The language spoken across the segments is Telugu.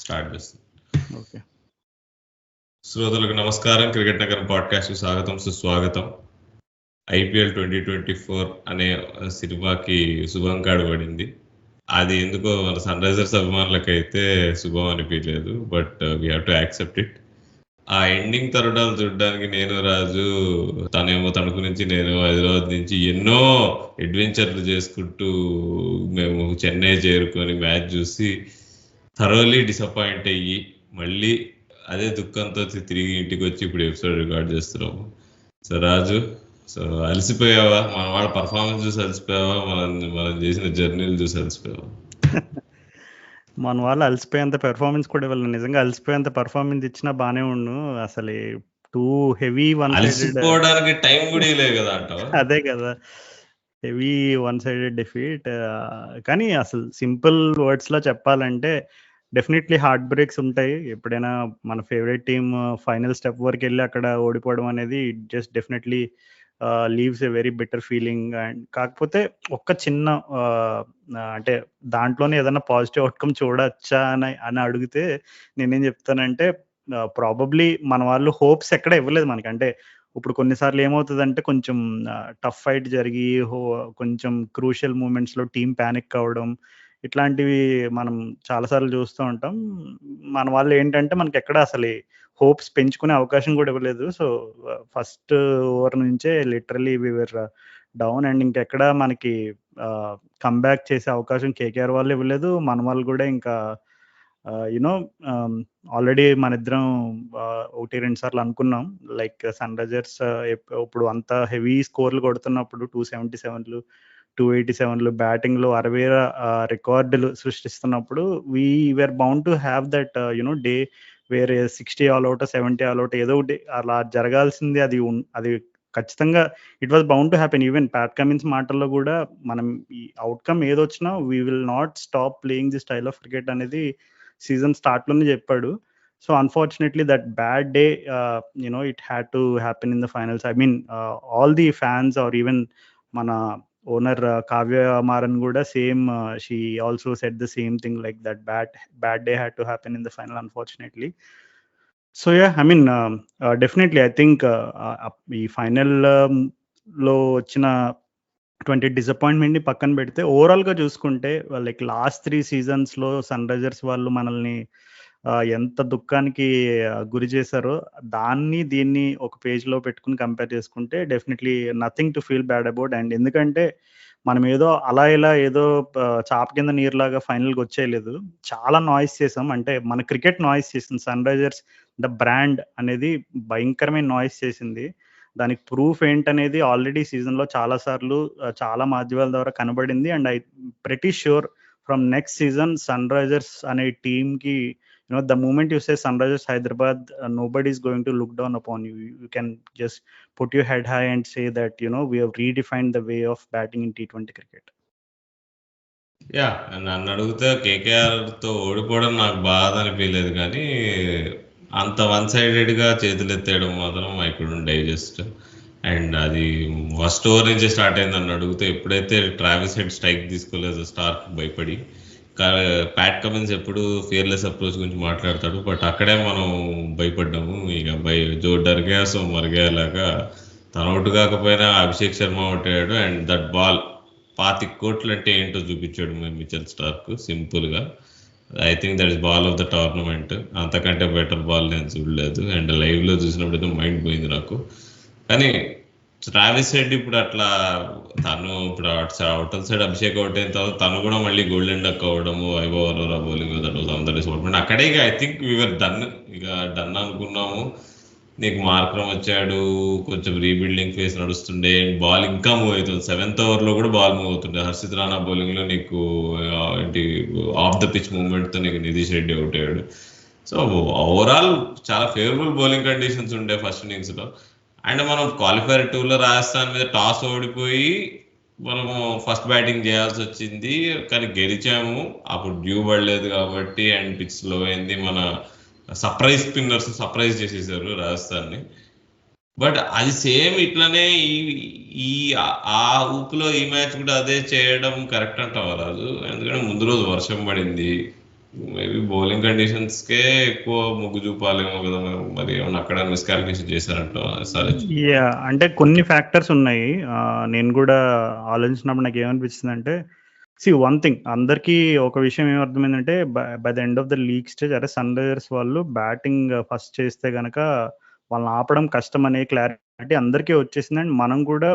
స్టార్ట్ చేస్తాం. ఓకే, శ్రోతలకు నమస్కారం. క్రికెట్ నగర్ పాడ్కాస్ట్ స్వాగతం, సుస్వాగతం. IPL 2024 అనే సినిమాకి శుభం కాడు పడింది. అది ఎందుకో మన సన్ రైజర్స్ అభిమానులకైతే శుభం అనిపించలేదు, but we have to accept it. ఆ ఎండింగ్ తరుణాలు చూడడానికి నేను రాజు, తనేమో తణుకు నుంచి, నేను హైదరాబాద్ నుంచి ఎన్నో అడ్వెంచర్లు చేసుకుంటూ మేము చెన్నై చేరుకొని మ్యాచ్ చూసి థరోలీ డిసప్పాయింట్ అయ్యి మళ్ళీ అదే దుఃఖంతో తిరిగి ఇంటికి వచ్చి ఇప్పుడు ఎపిసోడ్ రికార్డ్ చేస్తున్నాము. సో రాజు, సో అలసిపోయావా? మన వాళ్ళ పర్ఫార్మెన్స్ చూసి అలసిపోయావా? మనం చేసిన జర్నీలు చూసి అలసిపోయావా? మన వాళ్ళు అలసిపోయేంత పెర్ఫార్మెన్స్ కూడా ఇవ్వాలి. నిజంగా అలసిపోయేంత పెర్ఫార్మెన్స్ ఇచ్చినా బానే ఉండు. అసలు టూ హెవీ వన్ సైడెడ్, అలసిపోవడానికి టైం కూడా ఇవ్వలేదు కదా అంటావా? అదే కదా, హెవీ వన్ సైడెడ్ డిఫీట్. కానీ అసలు సింపుల్ వర్డ్స్ లో చెప్పాలంటే డెఫినెట్లీ హార్ట్ బ్రేక్స్ ఉంటాయి. ఎప్పుడైనా మన ఫేవరెట్ టీమ్ ఫైనల్ స్టెప్ వరకు వెళ్ళి అక్కడ ఓడిపోవడం అనేది just definitely leaves a very better feeling. And కాకపోతే ఒక్క చిన్న అంటే దాంట్లోనే ఏదైనా పాజిటివ్ అవుట్కమ్ చూడొచ్చా అని అడిగితే నేనేం చెప్తానంటే, ప్రాబబ్లీ మన వాళ్ళు హోప్స్ ఎక్కడ ఇవ్వలేదు మనకి. అంటే ఇప్పుడు కొన్నిసార్లు ఏమవుతుందంటే కొంచెం టఫ్ ఫైట్ జరిగి కొంచెం క్రూషియల్ మూమెంట్స్లో టీం ప్యానిక్ అవ్వడం, ఇట్లాంటివి మనం చాలాసార్లు చూస్తూ ఉంటాం. మన వాళ్ళు ఏంటంటే మనకి ఎక్కడ అసలు హోప్స్ పెంచుకునే అవకాశం కూడా ఇవ్వలేదు. సో ఫస్ట్ ఓవర్ నుంచే లిటరలీ వీఆర్ డౌన్. అండ్ ఇంకెక్కడ మనకి కమ్బ్యాక్ చేసే అవకాశం కేకేఆర్ వాళ్ళు ఇవ్వలేదు, మన వాళ్ళు కూడా. ఇంకా యునో ఆల్రెడీ మన ఇద్దరం 1-2 సార్లు అనుకున్నాం, లైక్ సన్ రైజర్స్ ఇప్పుడు అంత హెవీ స్కోర్లు కొడుతున్నప్పుడు 277లు 287లు బ్యాటింగ్లో 60 రికార్డులు సృష్టిస్తున్నప్పుడు we're bound to have that you know day వేరే 60 ఆల్అౌట్ 70 ఆల్అౌట్ ఏదో ఒకటి అలా జరగాల్సింది. అది ఖచ్చితంగా it was bound to happen. Even Pat Cummins మాటల్లో కూడా మనం ఈ అవుట్కమ్ ఏదొచ్చినా we will not stop playing the style of cricket అనేది సీజన్ స్టార్ట్లోనే చెప్పాడు. So unfortunately that bad day it had to happen in the finals. I mean all the fans are even మన ఓనర్ కావ్య మారన్ కూడా same, she also said the same thing, like that bad day had to happen in the final unfortunately. So yeah, I mean definitely I think ఈ ఫైనల్లో వచ్చిన 20 డిసప్పాయింట్మెంట్ని పక్కన పెడితే ఓవరాల్గా చూసుకుంటే లైక్ లాస్ట్ 3 సీజన్స్లో సన్ రైజర్స్ వాళ్ళు మనల్ని ఎంత దుఃఖానికి గురి చేశారో దీన్ని ఒక పేజ్లో పెట్టుకుని కంపేర్ చేసుకుంటే definitely nothing to feel bad about. And ఎందుకంటే మనం ఏదో అలా ఇలా ఏదో చాప కింద నీరులాగా ఫైనల్కి వచ్చేయలేదు, చాలా నాయిస్ చేసాం. అంటే మన క్రికెట్ నాయిస్ చేసింది, సన్ రైజర్స్ ద బ్రాండ్ అనేది భయంకరమైన నాయిస్ చేసింది. దానికి ప్రూఫ్ ఏంటనేది ఆల్రెడీ సీజన్లో చాలాసార్లు చాలా మాధ్యమాల ద్వారా కనబడింది. And I pretty sure from next season Sunrisers అనే టీమ్కి, the moment you say Sunrisers Hyderabad, nobody is going to look down upon you. You can just put your head high and say that we have redefined the way of batting in T20 cricket. Yeah, నన్ను అడిగితే కేకేఆర్తో ఓడిపోవడం నాకు బాధ అనిపించలేదు, కానీ అంత వన్ సైడెడ్గా చేతులు ఎత్తేయడం మాత్రం ఐ కుడెంట్ డైజెస్ట్. అండ్ అది ఫస్ట్ ఓవర్ నుంచి స్టార్ట్ అయింది. నన్ను అడిగితే ఎప్పుడైతే ట్రావిస్ హెడ్ స్ట్రైక్ తీసుకోలేదు స్టార్క్ భయపడి, ప్యాట్ కమిన్స్ ఎప్పుడు ఫియర్లెస్ అప్రోచ్ గురించి మాట్లాడతాడు, బట్ అక్కడే మనం భయపడ్డాము. ఇక జో డర్గా సో మరిగేలాగా తన అవుట్ కాకపోయినా అభిషేక్ శర్మ అవుట్ అయ్యాడు. అండ్ దట్ బాల్ 25 కోట్లు అంటే ఏంటో చూపించాడు మిచెల్ స్టార్క్ సింపుల్గా. I think that is ball of the tournament. అంతకంటే బెటర్ బాల్ నేను చూడలేదు. అండ్ లైవ్లో చూసినప్పుడు మైండ్ పోయింది నాకు. కానీ ట్రావిస్ హెడ్ ఇప్పుడు అట్లా తను ఇప్పుడు అవుటర్ సైడ్ అభిషేక్ అవుట్ అయిన తర్వాత తను కూడా మళ్ళీ గోల్డెన్ డక్ అవ్వడము, వైభవ్ అరోరా బౌలింగ్ అందరి అక్కడే ఇక ఐ థింక్ వీఆర్ డన్, ఇక డన్ అనుకున్నాము. నీకు మార్క్రమ్ వచ్చాడు, కొంచెం రీబిల్డింగ్ ఫేస్ నడుస్తుండే, బాల్ ఇంకా మూవ్ అవుతుంది. 7th ఓవర్లో కూడా బాల్ మూవ్ అవుతుండే. హర్షిత్ రాణా బౌలింగ్లో నీకు ఏంటి ఆఫ్ ద పిచ్ మూవ్మెంట్తో నీకు నితీష్ రెడ్డి అవుట్ అయ్యాడు. సో ఓవరాల్ చాలా ఫేవరబుల్ బౌలింగ్ కండిషన్స్ ఉండే ఫస్ట్ ఇన్నింగ్స్లో. అండ్ మనం క్వాలిఫైర్ 2లో రాజస్థాన్ మీద టాస్ ఓడిపోయి మనము ఫస్ట్ బ్యాటింగ్ చేయాల్సి వచ్చింది, కానీ గెలిచాము. అప్పుడు డ్యూ పడలేదు కాబట్టి అండ్ పిచ్ స్లో అయింది. మన సర్ప్రైజ్ స్పిన్నర్స్ సర్ప్రైజ్ చేసేసారు రాజస్థాన్ని. బట్ అది సేమ్ ఇట్లనే ఈ ఆ ఊపులో ఈ మ్యాచ్ కూడా అదే చేయడం కరెక్ట్ అంటావా రాజు? ఎందుకంటే ముందు రోజు వర్షం పడింది, మేబీ బౌలింగ్ కండిషన్స్కే ఎక్కువ మొగ్గు చూపాలేమో కదా. మరి ఏమన్నా అక్కడ మిస్కాల్కులేషన్ చేశారంటావా సరే? అంటే కొన్ని ఫ్యాక్టర్స్ ఉన్నాయి. నేను కూడా ఆలోచించినప్పుడు నాకు ఏమనిపించింది అంటే, వన్ థింగ్ అందరికీ ఒక విషయం ఏమర్థమైందంటే, by the end of the league stage అరే సన్ రైజర్స్ వాళ్ళు బ్యాటింగ్ ఫస్ట్ చేస్తే గనక వాళ్ళని ఆపడం కష్టం అనే క్లారిటీ అందరికీ వచ్చేసింది. అండ్ మనం కూడా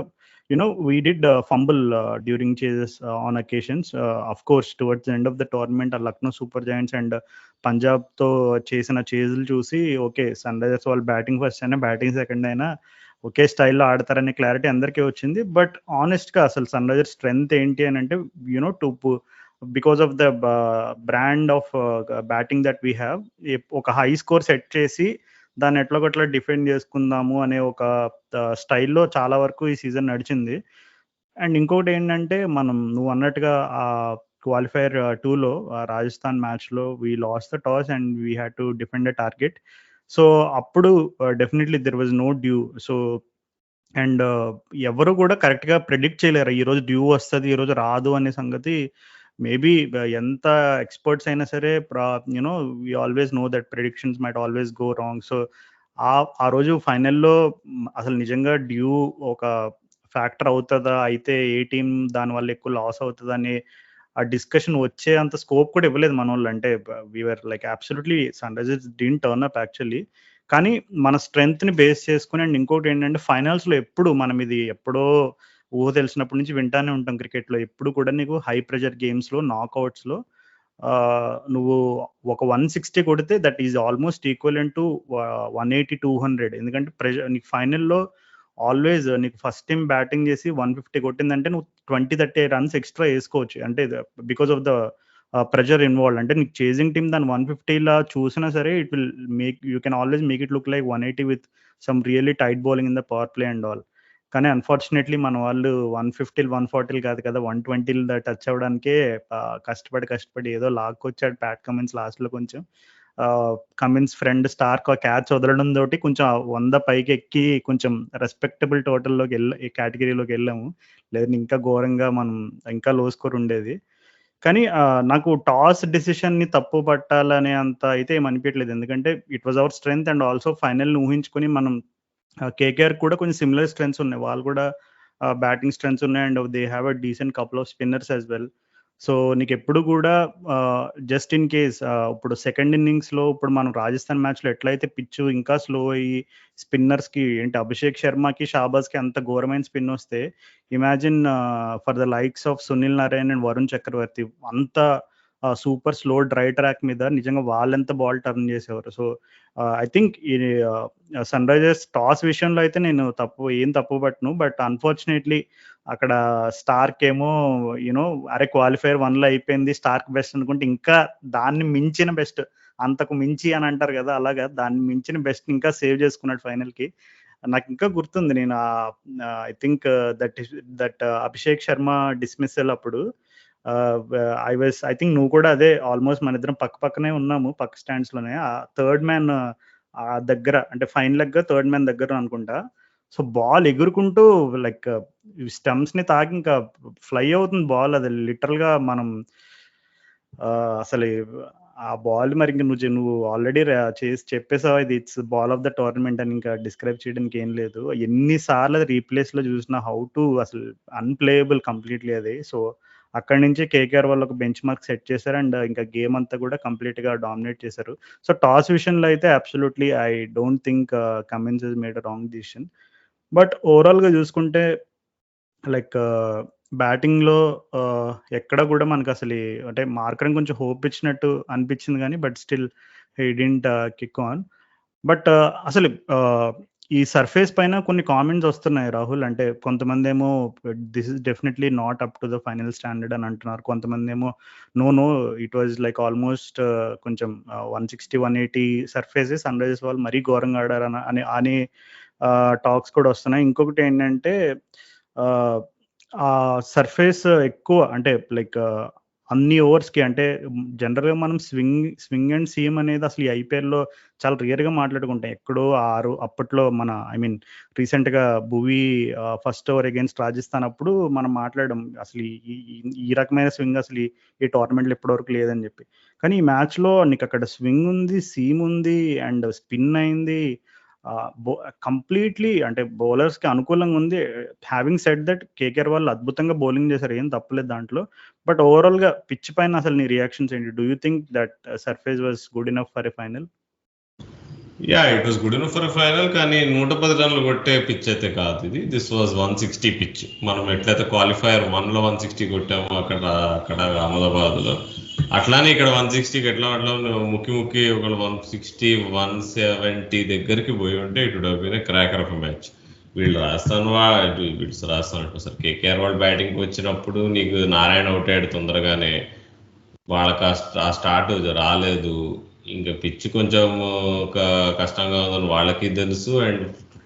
we did fumble during chases on occasions. Of course towards the end of the tournament ఆ లక్నో సూపర్ జాయింట్స్ అండ్ పంజాబ్తో చేసిన చేజులు చూసి ఓకే సన్ రైజర్స్ వాళ్ళు బ్యాటింగ్ ఫస్ట్ అయినా బ్యాటింగ్ సెకండ్ అయినా ఒకే స్టైల్లో ఆడతారనే క్లారిటీ అందరికీ వచ్చింది. బట్ ఆనెస్ట్గా అసలు సన్ రైజర్స్ స్ట్రెంగ్త్ ఏంటి అని అంటే because of the brand of batting that we have, ఒక హై స్కోర్ సెట్ చేసి దాన్ని ఎట్లాగొట్లా డిఫెండ్ చేసుకుందాము అనే ఒక స్టైల్లో చాలా వరకు ఈ సీజన్ నడిచింది. అండ్ ఇంకొకటి ఏంటంటే నువ్వు అన్నట్టుగా ఆ క్వాలిఫైర్ 2లో రాజస్థాన్ మ్యాచ్లో we lose the toss and we had to defend the target. So అప్పుడు definitely there was no dew. So and ఎవరు కూడా కరెక్ట్గా ప్రెడిక్ట్ చేయలేరు ఈరోజు డ్యూ వస్తుంది ఈరోజు రాదు అనే సంగతి. మేబీ ఎంత ఎక్స్పర్ట్స్ అయినా సరే we always know that predictions might always go wrong. So ఆ రోజు ఫైనల్లో అసలు నిజంగా డ్యూ ఒక ఫ్యాక్టర్ అవుతుందా, అయితే ఏ టీం దానివల్ల ఎక్కువ లాస్ అవుతుంది అని ఆ డిస్కషన్ వచ్చే అంత స్కోప్ కూడా ఇవ్వలేదు మన వాళ్ళు. అంటే we are like absolutely Sunrisers didn't turn up actually. కానీ మన స్ట్రెంగ్త్ని బేస్ చేసుకుని అండ్ ఇంకోటి ఏంటంటే ఫైనల్స్లో ఎప్పుడు మనం ఇది ఎప్పుడో ఊహ తెలిసినప్పటి నుంచి వింటానే ఉంటాం క్రికెట్లో, ఎప్పుడు కూడా నీకు హై ప్రెషర్ గేమ్స్లో నాకౌట్స్లో నువ్వు ఒక 160 కొడితే that is almost equivalent to 180 200. ఎందుకంటే ప్రెషర్ నీకు ఫైనల్లో ఆల్వేస్ నీకు ఫస్ట్ టైం బ్యాటింగ్ చేసి 150 కొట్టిందంటే నువ్వు 20-30 రన్స్ ఎక్స్ట్రా వేసుకోవచ్చు. అంటే because of the pressure involve. అంటే నీకు చేజింగ్ టీమ్ దాన్ని 150లా చూసినా సరే it will you can always make it look like 180 with some really tight bowling in the power play and all. కానీ అన్ఫార్చునేట్లీ మన వాళ్ళు 150 140 కాదు కదా 120 టచ్ అవ్వడానికే కష్టపడి ఏదో లాక్కొచ్చాడు ప్యాట్ కమిన్స్ లాస్ట్లో. కొంచెం కమిన్స్ ఫ్రెండ్ స్టార్క్ క్యాచ్ వదలడం తోటి కొంచెం 100 పైకి ఎక్కి కొంచెం రెస్పెక్టబుల్ టోటల్లోకి కేటగిరీలోకి వెళ్ళాము. లేదంటే ఇంకా ఘోరంగా మనం ఇంకా లో స్కోర్ ఉండేది. కానీ నాకు టాస్ డెసిషన్ని తప్పు పట్టాలనే అంత అయితే ఏమనిపించట్లేదు. ఎందుకంటే it was our strength and also ఫైనల్ని ఊహించుకొని మనం కేకేఆర్ కూడా కొంచెం సిమిలర్ స్ట్రెంగ్స్ ఉన్నాయి. వాళ్ళు కూడా బ్యాటింగ్ స్ట్రెంగ్స్ ఉన్నాయి and they have a decent couple of spinners as well. So నీకు ఎప్పుడు కూడా జస్ట్ ఇన్ కేస్ ఇప్పుడు సెకండ్ ఇన్నింగ్స్లో ఇప్పుడు మనం రాజస్థాన్ మ్యాచ్లో ఎట్లయితే పిచ్చు ఇంకా స్లో అయ్యి స్పిన్నర్స్కి ఏంటి అభిషేక్ శర్మకి షాబాజ్కి అంత ఘోరమైన స్పిన్ వస్తే imagine for the likes of Sunil Narine and Varun Chakravarthy అంత సూపర్ స్లో డ్రై ట్రాక్ మీద నిజంగా వాళ్ళెంత బాల్ టర్న్ చేసేవారు. సో ఐ థింక్ ఈ సన్ రైజర్స్ టాస్ విషయంలో అయితే నేను ఏం తప్పు పట్టను. బట్ అన్ఫార్చునేట్లీ అక్కడ స్టార్క్ ఏమో అరే క్వాలిఫైర్ 1లో అయిపోయింది స్టార్క్ బెస్ట్ అనుకుంటే ఇంకా దాన్ని మించిన బెస్ట్, అంతకు మించి అని అంటారు కదా, అలాగా దాన్ని మించిన బెస్ట్ ఇంకా సేవ్ చేసుకున్నాడు ఫైనల్కి. నాకు ఇంకా గుర్తుంది నేను I think that Abhishek Sharma dismissal అప్పుడు ఐ థింక్ నువ్వు కూడా అదే ఆల్మోస్ట్ మన ఇద్దరం పక్కనే ఉన్నాము, పక్క స్టాండ్స్లోనే. ఆ థర్డ్ మ్యాన్ దగ్గర అంటే ఫైనల్ థర్డ్ మ్యాన్ దగ్గర అనుకుంటా. సో బాల్ ఎగురుకుంటూ లైక్ స్టంప్స్ని తాకి ఇంకా ఫ్లై అవుతుంది బాల్. అది లిటరల్గా మనం అసలు ఆ బాల్ మరి ఇంక నువ్వు ఆల్రెడీ చేసి చెప్పేసావు ఇది it's ball of the tournament అని, ఇంకా డిస్క్రైబ్ చేయడానికి ఏం లేదు. ఎన్నిసార్లు అది రీప్లేస్లో చూసిన హౌ టు అసలు అన్ప్లేయబుల్ కంప్లీట్లీ అది. సో అక్కడి నుంచి కేకేఆర్ వాళ్ళు ఒక బెంచ్ మార్క్ సెట్ చేశారు అండ్ ఇంకా గేమ్ అంతా కూడా కంప్లీట్గా డామినేట్ చేశారు. సో టాస్ విషయంలో అయితే absolutely I don't think Cummins has made a wrong decision. But ఓవరాల్గా చూసుకుంటే లైక్ బ్యాటింగ్లో ఎక్కడ కూడా మనకు అసలు అంటే మార్కరం కొంచెం హోప్ ఇచ్చినట్టు అనిపించింది కానీ but still he didn't kick on. But అసలు ఈ సర్ఫేస్ పైన కొన్ని కామెంట్స్ వస్తున్నాయి రాహుల్. అంటే కొంతమంది ఏమో this is definitely not up to the final standard అని అంటున్నారు, కొంతమంది ఏమో no it was like almost కొంచెం 160 180 సర్ఫేసెస్ సన్ రైజర్స్ వాళ్ళు మరీ ఘోరంగా ఆడారు అని టాక్స్ కూడా వస్తున్నాయి. ఇంకొకటి ఏంటంటే ఆ సర్ఫేస్ ఎక్కువ అంటే లైక్ అన్ని ఓవర్స్‌కి అంటే జనరల్‌గా మనం స్వింగ్ అండ్ సీమ్ అనేది అసలు ఈ ఐపీఎల్‌లో చాలా రేర్‌గా మాట్లాడుకుంటాం. ఎక్కడో అప్పట్లో మన రీసెంట్‌గా Bhuvi first over against Rajasthan అప్పుడు మనం మాట్లాడాం. అసలు ఈ ఈ ఈ రకమైన స్వింగ్ అసలు ఈ టోర్నమెంట్‌లో ఇప్పటివరకు లేదని చెప్పి. కానీ ఈ మ్యాచ్‌లో నీకక్కడ స్వింగ్ ఉంది, సీమ్ ఉంది అండ్ స్పిన్ అయింది. కంప్లీట్‌లీ అంటే బౌలర్స్‌కి అనుకూలంగా ఉంది. హావింగ్ సెడ్ దట్ కేకేఆర్ వాళ్ళు అద్భుతంగా బౌలింగ్ చేశారు. ఏం తప్పులేదు దాంట్లో. బట్ ఓవరాల్‌గా పిచ్ పైన అసలు నీ రియాక్షన్స్ ఏంటి? Do you think that surface was good enough for a final? It was good enough for final, కానీ 110 రన్లు కొట్టే పిచ్ అయితే కాదు ఇది. This was 160 pitch. మనం ఎట్లయితే క్వాలిఫైయర్ 1లో 160 కొట్టాము అక్కడ అహ్మదాబాద్లో, అట్లానే ఇక్కడ 160కి ఎట్లా ముక్కి ఒకళ్ళు 160 170 దగ్గరికి పోయి ఉంటే it would have been a cracker of a match. వీళ్ళు రాజస్థాన్ సార్ కేకేఆర్ వాళ్ళు బ్యాటింగ్కి వచ్చినప్పుడు నీకు నారాయణ అవుట్ అయ్యాడు తొందరగానే, వాళ్ళకి ఆ స్టార్ట్ రాలేదు. ఇంకా పిచ్ కొంచెం కష్టంగా ఉందని వాళ్ళకి తెలుసు, అండ్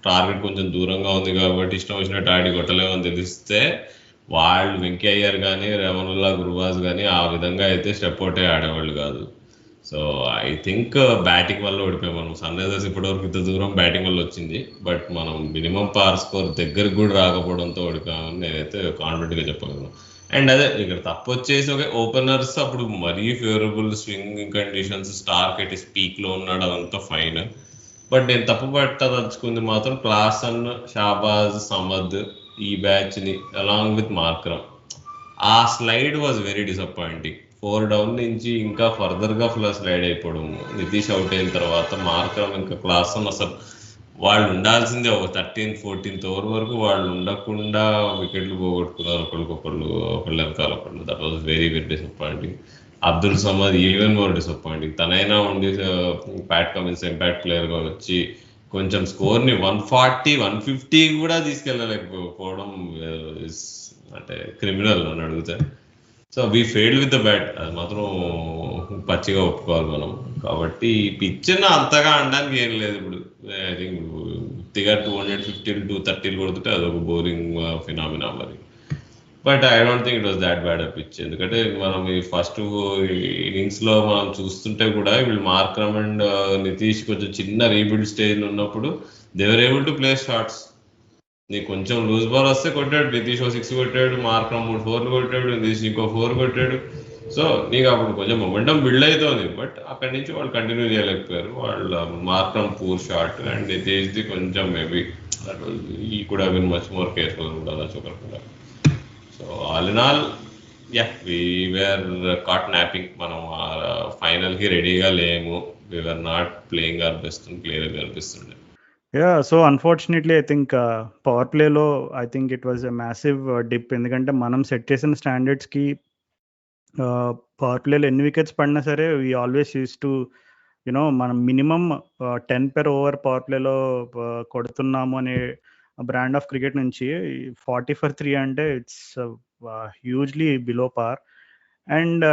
టార్గెట్ కొంచెం దూరంగా ఉంది కాబట్టి ఇష్టం వచ్చినట్టు ఆడి కొట్టలేమని తెలిస్తే వాళ్ళు వెంకయ్య అయ్యర్ కానీ రెవనుల్లా గురువాజ్ కానీ ఆ విధంగా అయితే స్టెప్ అవుట్ ఆడేవాళ్ళు కాదు. సో ఐ థింక్ బ్యాటింగ్ వల్ల ఓడిపోయాం మనం. సన్ రైజర్స్ ఇప్పటివరకు ఇంత దూరం బ్యాటింగ్ వల్ల వచ్చింది, బట్ మనం మినిమం పార్ స్కోర్ దగ్గరకు కూడా రాకపోవడంతో ఓడిపోయామని నేనైతే కాన్ఫిడెంట్గా చెప్పగలను. అండ్ అదే ఇక్కడ తప్పు వచ్చేసి ఒక ఓపెనర్స్ అప్పుడు మరీ favourable swing conditions, Starc at speak లో ఉన్నాడు, అదంతా ఫైన్. బట్ నేను తప్పు పట్టదలుచుకుంది మాత్రం క్లాసన్, షాబాజ్, సమద్ ఈ బ్యాచ్ ని అలాంగ్ విత్ మార్క్రమ్. ఆ slide was very disappointing. 4 down నుంచి ఇంకా ఫర్దర్ గా స్లైడ్ అయిపోవడం, నితీష్ అవుట్ అయిన తర్వాత మార్క్రమ్ ఇంకా క్లాసన్ అసలు వాళ్ళు ఉండాల్సిందే ఒక 13th-14th ఓవర్ వరకు వాళ్ళు ఉండకుండా వికెట్లు పోగొట్టుకున్నారు ఒకళ్ళు వెనకాల ఒకళ్ళు. That was very very disappointing. Abdul Samad even more disappointing. తనైనా ఉండి ప్యాట్ కమిన్స్ ఇంపాక్ట్ ప్లేయర్ గా వచ్చి కొంచెం స్కోర్ ని 140-150 కూడా తీసుకెళ్ళలేకపోవడం అంటే క్రిమినల్ అని అడిగితే. So we failed with the bat, అది మాత్రం పచ్చిగా ఒప్పుకోవాలి మనం. కాబట్టి పిచ్ అంతగా అనడానికి ఏం లేదు. ఇప్పుడు ఐ థింక్ ఉత్తిగా 250-230 కొడుతుంటే అదొక బోరింగ్ ఫినామినా మరి. But I don't think it was that bad a pitch. ఎందుకంటే మనం ఈ ఫస్ట్ ఇన్నింగ్స్ లో మనం చూస్తుంటే కూడా వీళ్ళు మార్క్రమ్ అండ్ నితీష్ కొంచెం చిన్న రీబిల్డ్ స్టేజ్ ఉన్నప్పుడు they were able to play shots. నీకు కొంచెం లూజ్ బాల్ వస్తే కొట్టాడు, నితీష్ 6 కొట్టాడు, మార్క్రమ్ 3 4 కొట్టాడు, నితీష్ ఇంకో 4 కొట్టాడు. సో నీకు అప్పుడు కొంచెం మొమెంటం బిల్డ్ అవుతుంది. బట్ అక్కడి నుంచి వాళ్ళు కంటిన్యూ చేయలేకపోయారు. వాళ్ళు మార్క్రమ్ పూర్ షాట్ అండ్ నితీష్ది కొంచెం మేబీ ఈ కూడా విన్ మచ్ మోర్ కేర్ఫుల్ ఉండాలి చూడకుండా. So all in all we were caught napping. మనం ఫైనల్ కి రెడీగా లేము. We were not playing our best అని క్లియర్గా కనిపిస్తుండే. So unfortunately I think power ప్లేలో I think it was a massive dip. ఎందుకంటే మనం సెట్ చేసిన స్టాండర్డ్స్కి పవర్ ప్లేలో ఎన్ని వికెట్స్ పడినా సరే వీ ఆల్వేస్ యూస్ టు మనం మినిమం 10 per over పవర్ ప్లేలో కొడుతున్నాము అనే బ్రాండ్ ఆఫ్ క్రికెట్ నుంచి 40 for 3 అంటే it's hugely below par. And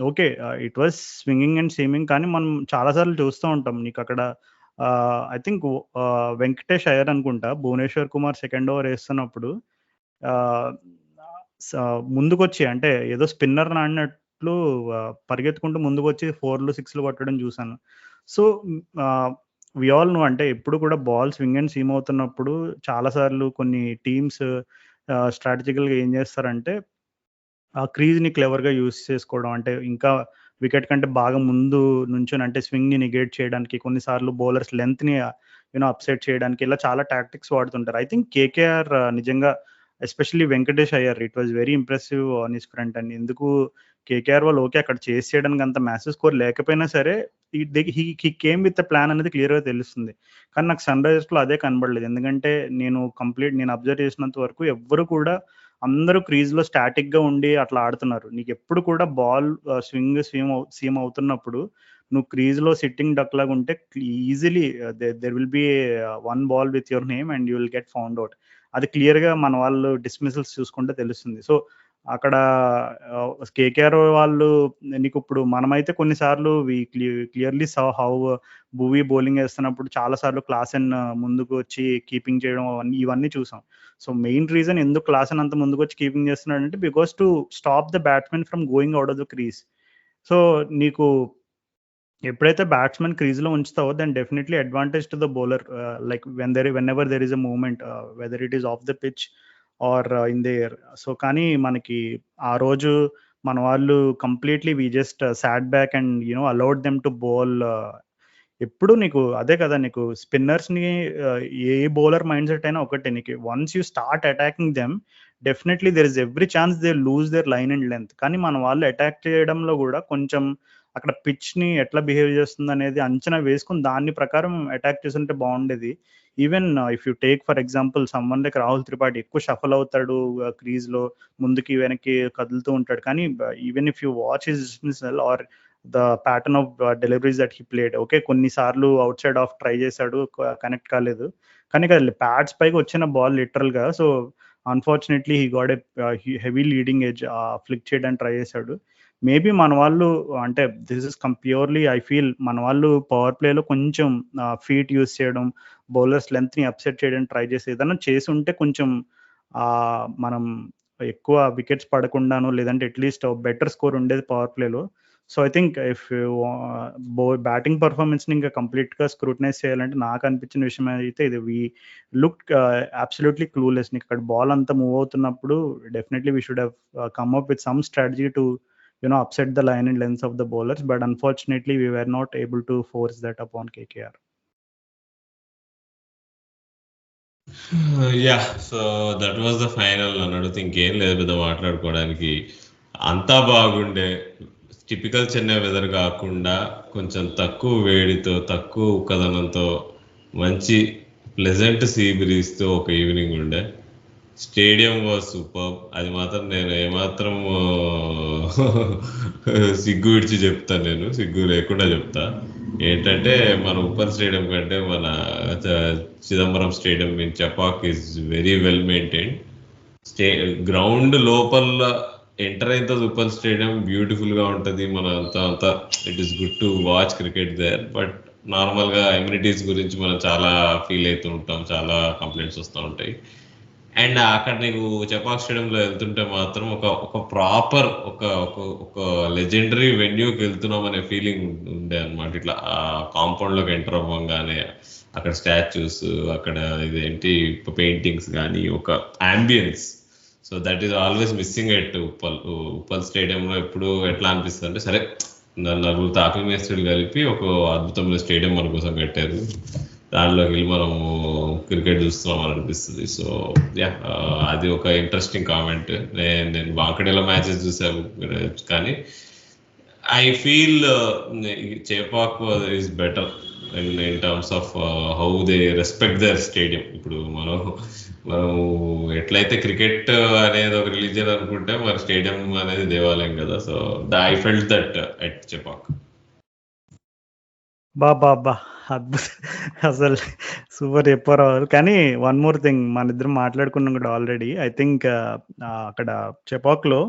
okay it was swinging and seaming, కానీ మనం చాలాసార్లు చూస్తూ ఉంటాం. నీకు అక్కడ ఐ థింక్ వెంకటేష్ అయ్యర్ అనుకుంటా భువనేశ్వర్ కుమార్ సెకండ్ ఓవర్ వేస్తున్నప్పుడు ముందుకొచ్చి అంటే ఏదో స్పిన్నర్ ఆడినట్లు పరిగెత్తుకుంటూ ముందుకొచ్చి 4లు 6లు కొట్టడం చూసాను. సో వి ఆల్ నో అంటే ఎప్పుడు కూడా బాల్ స్వింగ్ అండ్ సీమ్ అవుతున్నప్పుడు చాలాసార్లు కొన్ని టీమ్స్ స్ట్రాటజికల్గా ఏం చేస్తారంటే ఆ క్రీజ్ని క్లెవర్గా యూస్ చేసుకోవడం, అంటే ఇంకా వికెట్ కంటే బాగా ముందు నుంచొని అంటే స్వింగ్ని నెగేట్ చేయడానికి, కొన్నిసార్లు బౌలర్స్ లెంత్ని అప్సెట్ చేయడానికి ఇలా చాలా టాక్టిక్స్ వాడుతుంటారు. ఐ థింక్ కేకేఆర్ నిజంగా especially Venkatesh Iyer it was very impressive on his front. And ఎందుకు కేకేఆర్ వాళ్ళు ఓకే అక్కడ చేసి చేయడానికి అంత మ్యాసివ్ స్కోర్ లేకపోయినా సరే he came with the plan అనేది క్లియర్గా తెలుస్తుంది. కానీ నాకు సన్ రైజర్స్లో అదే కనబడలేదు. ఎందుకంటే నేను అబ్జర్వ్ చేసినంత వరకు ఎవ్వరు కూడా అందరూ క్రీజ్లో స్టాటిక్గా ఉండి అట్లా ఆడుతున్నారు. నీకు ఎప్పుడు కూడా బాల్ సీమ్ అవుతున్నప్పుడు నువ్వు క్రీజ్లో సిట్టింగ్ డక్ లాగా ఉంటే easily there will be 1 ball with your name and you will get found out. అది క్లియర్గా మన వాళ్ళు డిస్మిసల్స్ చూసుకుంటే తెలుస్తుంది. సో అక్కడ కేకేఆర్ వాళ్ళు నీకు ఇప్పుడు మనమైతే కొన్నిసార్లు clearly saw how Bhuvi bowling వేస్తున్నప్పుడు చాలాసార్లు క్లాసెన్ ముందుకు వచ్చి కీపింగ్ చేయడం ఇవన్నీ చూసాం. సో మెయిన్ రీజన్ ఎందుకు క్లాసెన్ అంత ముందుకు వచ్చి కీపింగ్ చేస్తున్నాడంటే because to stop the batsmen from going out of the crease. So నీకు ఎప్పుడైతే బ్యాట్స్మెన్ క్రీజ్లో ఉంచుతావో then definitely advantage to the bowler, like whenever there is a moment whether it is off the pitch or in the air. So కానీ మనకి ఆ రోజు మన వాళ్ళు completely we just sat back and you know allowed them to bowl. ఎప్పుడు నీకు అదే కదా, నీకు స్పిన్నర్స్ని ఏ బౌలర్ మైండ్ సెట్ అయినా ఒకటే, నీకు once you start attacking them definitely there is every chance they lose their line and length. కానీ మన వాళ్ళు అటాక్ చేయడంలో కూడా కొంచెం అక్కడ పిచ్ని ఎట్లా బిహేవ్ చేస్తుంది అనేది అంచనా వేసుకుని దాని ప్రకారం అటాక్ చేస్తుంటే బాగుండేది. Even if you take for example someone like Rahul Tripathi, ఎక్కువ షఫల్ అవుతాడు క్రీజ్లో, ముందుకి వెనక్కి కదులుతూ ఉంటాడు. కానీ even if you watch his dismissal or the pattern of deliveries that he played, okay కొన్నిసార్లు అవుట్ సైడ్ ఆఫ్ ట్రై చేశాడు, కనెక్ట్ కాలేదు. కానీ ప్యాడ్స్ పైకి వచ్చిన బాల్ లిటరల్గా, so unfortunately he got a heavy leading edge flick చేయడానికి ట్రై చేశాడు. మేబీ మన వాళ్ళు అంటే this is purely I feel మన వాళ్ళు పవర్ ప్లేలో కొంచెం ఫీట్ యూస్ చేయడం, బౌలర్స్ లెంత్ని అప్సెట్ చేయడానికి ట్రై చేసి ఏదైనా చేసి ఉంటే కొంచెం మనం ఎక్కువ వికెట్స్ పడకుండాను లేదంటే అట్లీస్ట్ బెటర్ స్కోర్ ఉండేది పవర్ ప్లేలో. So I think if batting పర్ఫార్మెన్స్ని ఇంకా కంప్లీట్గా స్క్రూటనైజ్ చేయాలంటే నాకు అనిపించిన విషయం అయితే ఇది, వీ లుక్ అబ్సల్యూట్లీ క్లూలెస్. నీకు అక్కడ బాల్ అంతా మూవ్ అవుతున్నప్పుడు definitely we should have come up with some strategy to upset the line and length of the bowlers, but unfortunately we were not able to force that upon KKR. Yeah, so that was the final. అన్నట్టు ఇంకేం లేదు పెద్ద మాట్లాడుకోవడానికి. అంతా బాగుండే, టిపికల్ చెన్నై వెదర్ కాకుండా కొంచెం తక్కువ వేడితో తక్కువ ఉక్కదనంతో మంచి ప్లెజెంట్ సీ బ్రీజ్తో ఒక ఈవినింగ్ ఉండే. Stadium was super. అది మాత్రం నేను ఏమాత్రం సిగ్గు విడిచి చెప్తాను, నేను సిగ్గు లేకుండా చెప్తా. ఏంటంటే మన ఉప్పల్ స్టేడియం కంటే మన Chidambaram stadium in Chepauk is very well maintained. Ground లోపల ఎంటర్ అయిన తర్వాత ఉప్పల్ స్టేడియం బ్యూటిఫుల్గా ఉంటుంది. మన అంతా it is good to watch cricket there. But నార్మల్గా ఎమ్యూనిటీస్ గురించి మనం చాలా ఫీల్ అవుతూ ఉంటాం, చాలా కంప్లైంట్స్ వస్తూ ఉంటాయి. అండ్ అక్కడ నీకు చపాక్ స్టేడియంలో వెళ్తుంటే మాత్రం ఒక ప్రాపర్ ఒక లెజెండరీ వెన్యూకి వెళ్తున్నాం అనే ఫీలింగ్ ఉండే అనమాట. ఇట్లా కాంపౌండ్లోకి ఎంటర్ అవ్వగానే అక్కడ స్టాచ్యూస్, అక్కడ ఇదేంటి పెయింటింగ్స్ కానీ ఒక ambience. So that is always missing at Uppal స్టేడియంలో. ఎప్పుడు ఎట్లా అనిపిస్తుంది అంటే, సరే నలుగురు తాపీ మేస్త్రీలు కలిపి ఒక అద్భుతమైన స్టేడియం మన కోసం కట్టారు, దానిలోకి వెళ్ళి మనము క్రికెట్ చూస్తున్నాం అని అనిపిస్తుంది. సో యా, అది ఒక ఇంట్రెస్టింగ్ కామెంట్. నేను వాంకడేలో మ్యాచెస్ చూసాను కానీ I feel Chepauk is better in terms of how they respect there stadium. ఇప్పుడు మనం ఎట్లయితే క్రికెట్ అనేది ఒక రిలీజియన్ అనుకుంటే మరి స్టేడియం అనేది దేవాలయం కదా. So I felt that at Chepauk. బాబా అసలు సూపర్ చెప్పారు. కానీ వన్ మోర్ థింగ్, మన ఇద్దరం మాట్లాడుకున్నాం కూడా ఆల్రెడీ. ఐ థింక్ అక్కడ చెపాక్లో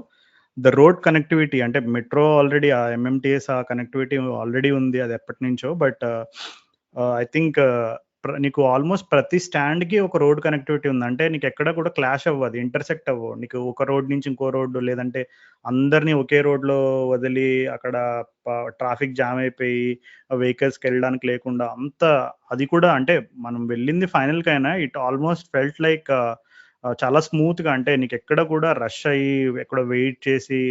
ద రోడ్ కనెక్టివిటీ అంటే మెట్రో ఆల్రెడీ ఆ ఎంఎంటీఎస్ ఆ కనెక్టివిటీ ఆల్రెడీ ఉంది, అది ఎప్పటి నుంచో. బట్ ఐ థింక్ నీకు ఆల్మోస్ట్ ప్రతి స్టాండ్కి ఒక రోడ్ కనెక్టివిటీ ఉంది. అంటే నీకు ఎక్కడ కూడా క్లాష్ అవ్వదు, ఇంటర్సెక్ట్ అవ్వదు. నీకు ఒక రోడ్ నుంచి ఇంకో రోడ్డు, లేదంటే అందరినీ ఒకే రోడ్లో వదిలి అక్కడ ట్రాఫిక్ జామ్ అయిపోయి వెహికల్స్కి వెళ్ళడానికి లేకుండా అంత. అది కూడా అంటే మనం వెళ్ళింది ఫైనల్కైనా ఇట్ ఆల్మోస్ట్ ఫెల్ట్ లైక్ చాలా స్మూత్గా. అంటే నీకు ఎక్కడ కూడా రష్ అయ్యి ఎక్కడ వెయిట్ చేసి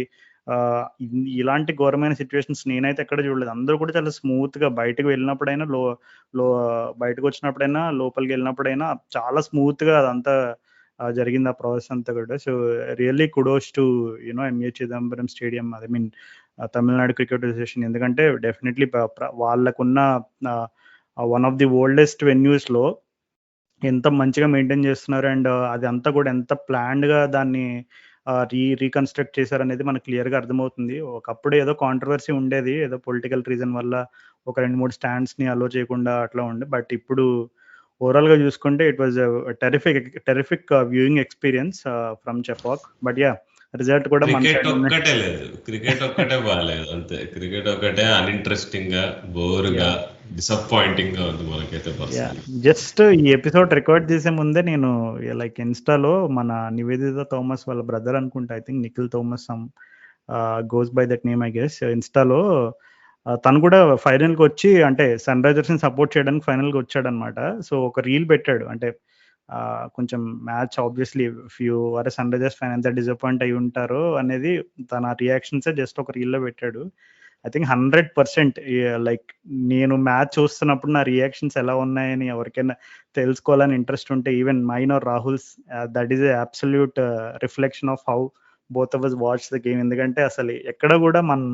ఇలాంటి ఘోరమైన సిచ్యువేషన్స్ నేనైతే ఎక్కడ చూడలేదు. అందరూ కూడా చాలా స్మూత్గా బయటకు వెళ్ళినప్పుడైనా బయటకు వచ్చినప్పుడైనా లోపలికి వెళ్ళినప్పుడైనా చాలా స్మూత్గా అదంతా జరిగింది ఆ ప్రాసెస్ అంతా కూడా. So really kudos to MA Chidambaram stadium, I mean Tamil Nadu cricket association. ఎందుకంటే డెఫినెట్లీ వాళ్ళకున్న వన్ ఆఫ్ ది ఓల్డెస్ట్ వెన్యూస్లో ఎంత మంచిగా మెయింటైన్ చేస్తున్నారు. అండ్ అది అంతా కూడా ఎంత ప్లాన్డ్గా దాన్ని రీకన్స్ట్రక్ట్ చేశారనేది మనకు క్లియర్గా అర్థమవుతుంది. ఒకప్పుడు ఏదో కాంట్రవర్సీ ఉండేది, ఏదో పొలిటికల్ రీజన్ వల్ల ఒక 2-3 స్టాండ్స్ని అలో చేయకుండా అట్లా ఉండే. బట్ ఇప్పుడు ఓవరాల్గా చూసుకుంటే it was terrific viewing experience from Chepauk. But yeah, result కూడా మన క్రికెట్ సైడ్ ఉన్నాయి. ఒక్కటే లేదు, క్రికెట్ ఒక్కటే బాగాలేదు అంతే. క్రికెట్ ఒక్కటే అన్ఇంట్రెస్టింగ్ గా, బోర్గా, డిసప్పాయింటింగ్ గా ఉంది మనకైతే పర్సనలీ. జస్ట్ ఈ ఎపిసోడ్ రికార్డ్ చేసే ముందే నేను లైక్ ఇన్స్టాలో మన నివేదిత థామస్ వాళ్ళ బ్రదర్ అనుకుంటా, I think Nikhil Thomas some goes by that name I guess, ఇన్స్టాలో తను కూడా ఫైనల్కి వచ్చి అంటే సన్ రైజర్స్ ని సపోర్ట్ చేయడానికి ఫైనల్కి వచ్చాడనమాట. సో ఒక రీల్ పెట్టాడు, అంటే కొంచెం match obviously few are Sunrisers fan ఎంత డిసప్పాయింట్ అయి ఉంటారో అనేది తన రియాక్షన్స్ జస్ట్ ఒక రీల్లో పెట్టాడు. ఐ థింక్ 100% లైక్ నేను మ్యాచ్ చూస్తున్నప్పుడు నా రియాక్షన్స్ ఎలా ఉన్నాయని ఎవరికైనా తెలుసుకోవాలని ఇంట్రెస్ట్ ఉంటే even mine or Rahul's, that is absolute reflection of how both of us watch the game. ఎందుకంటే అసలు ఎక్కడ కూడా మనం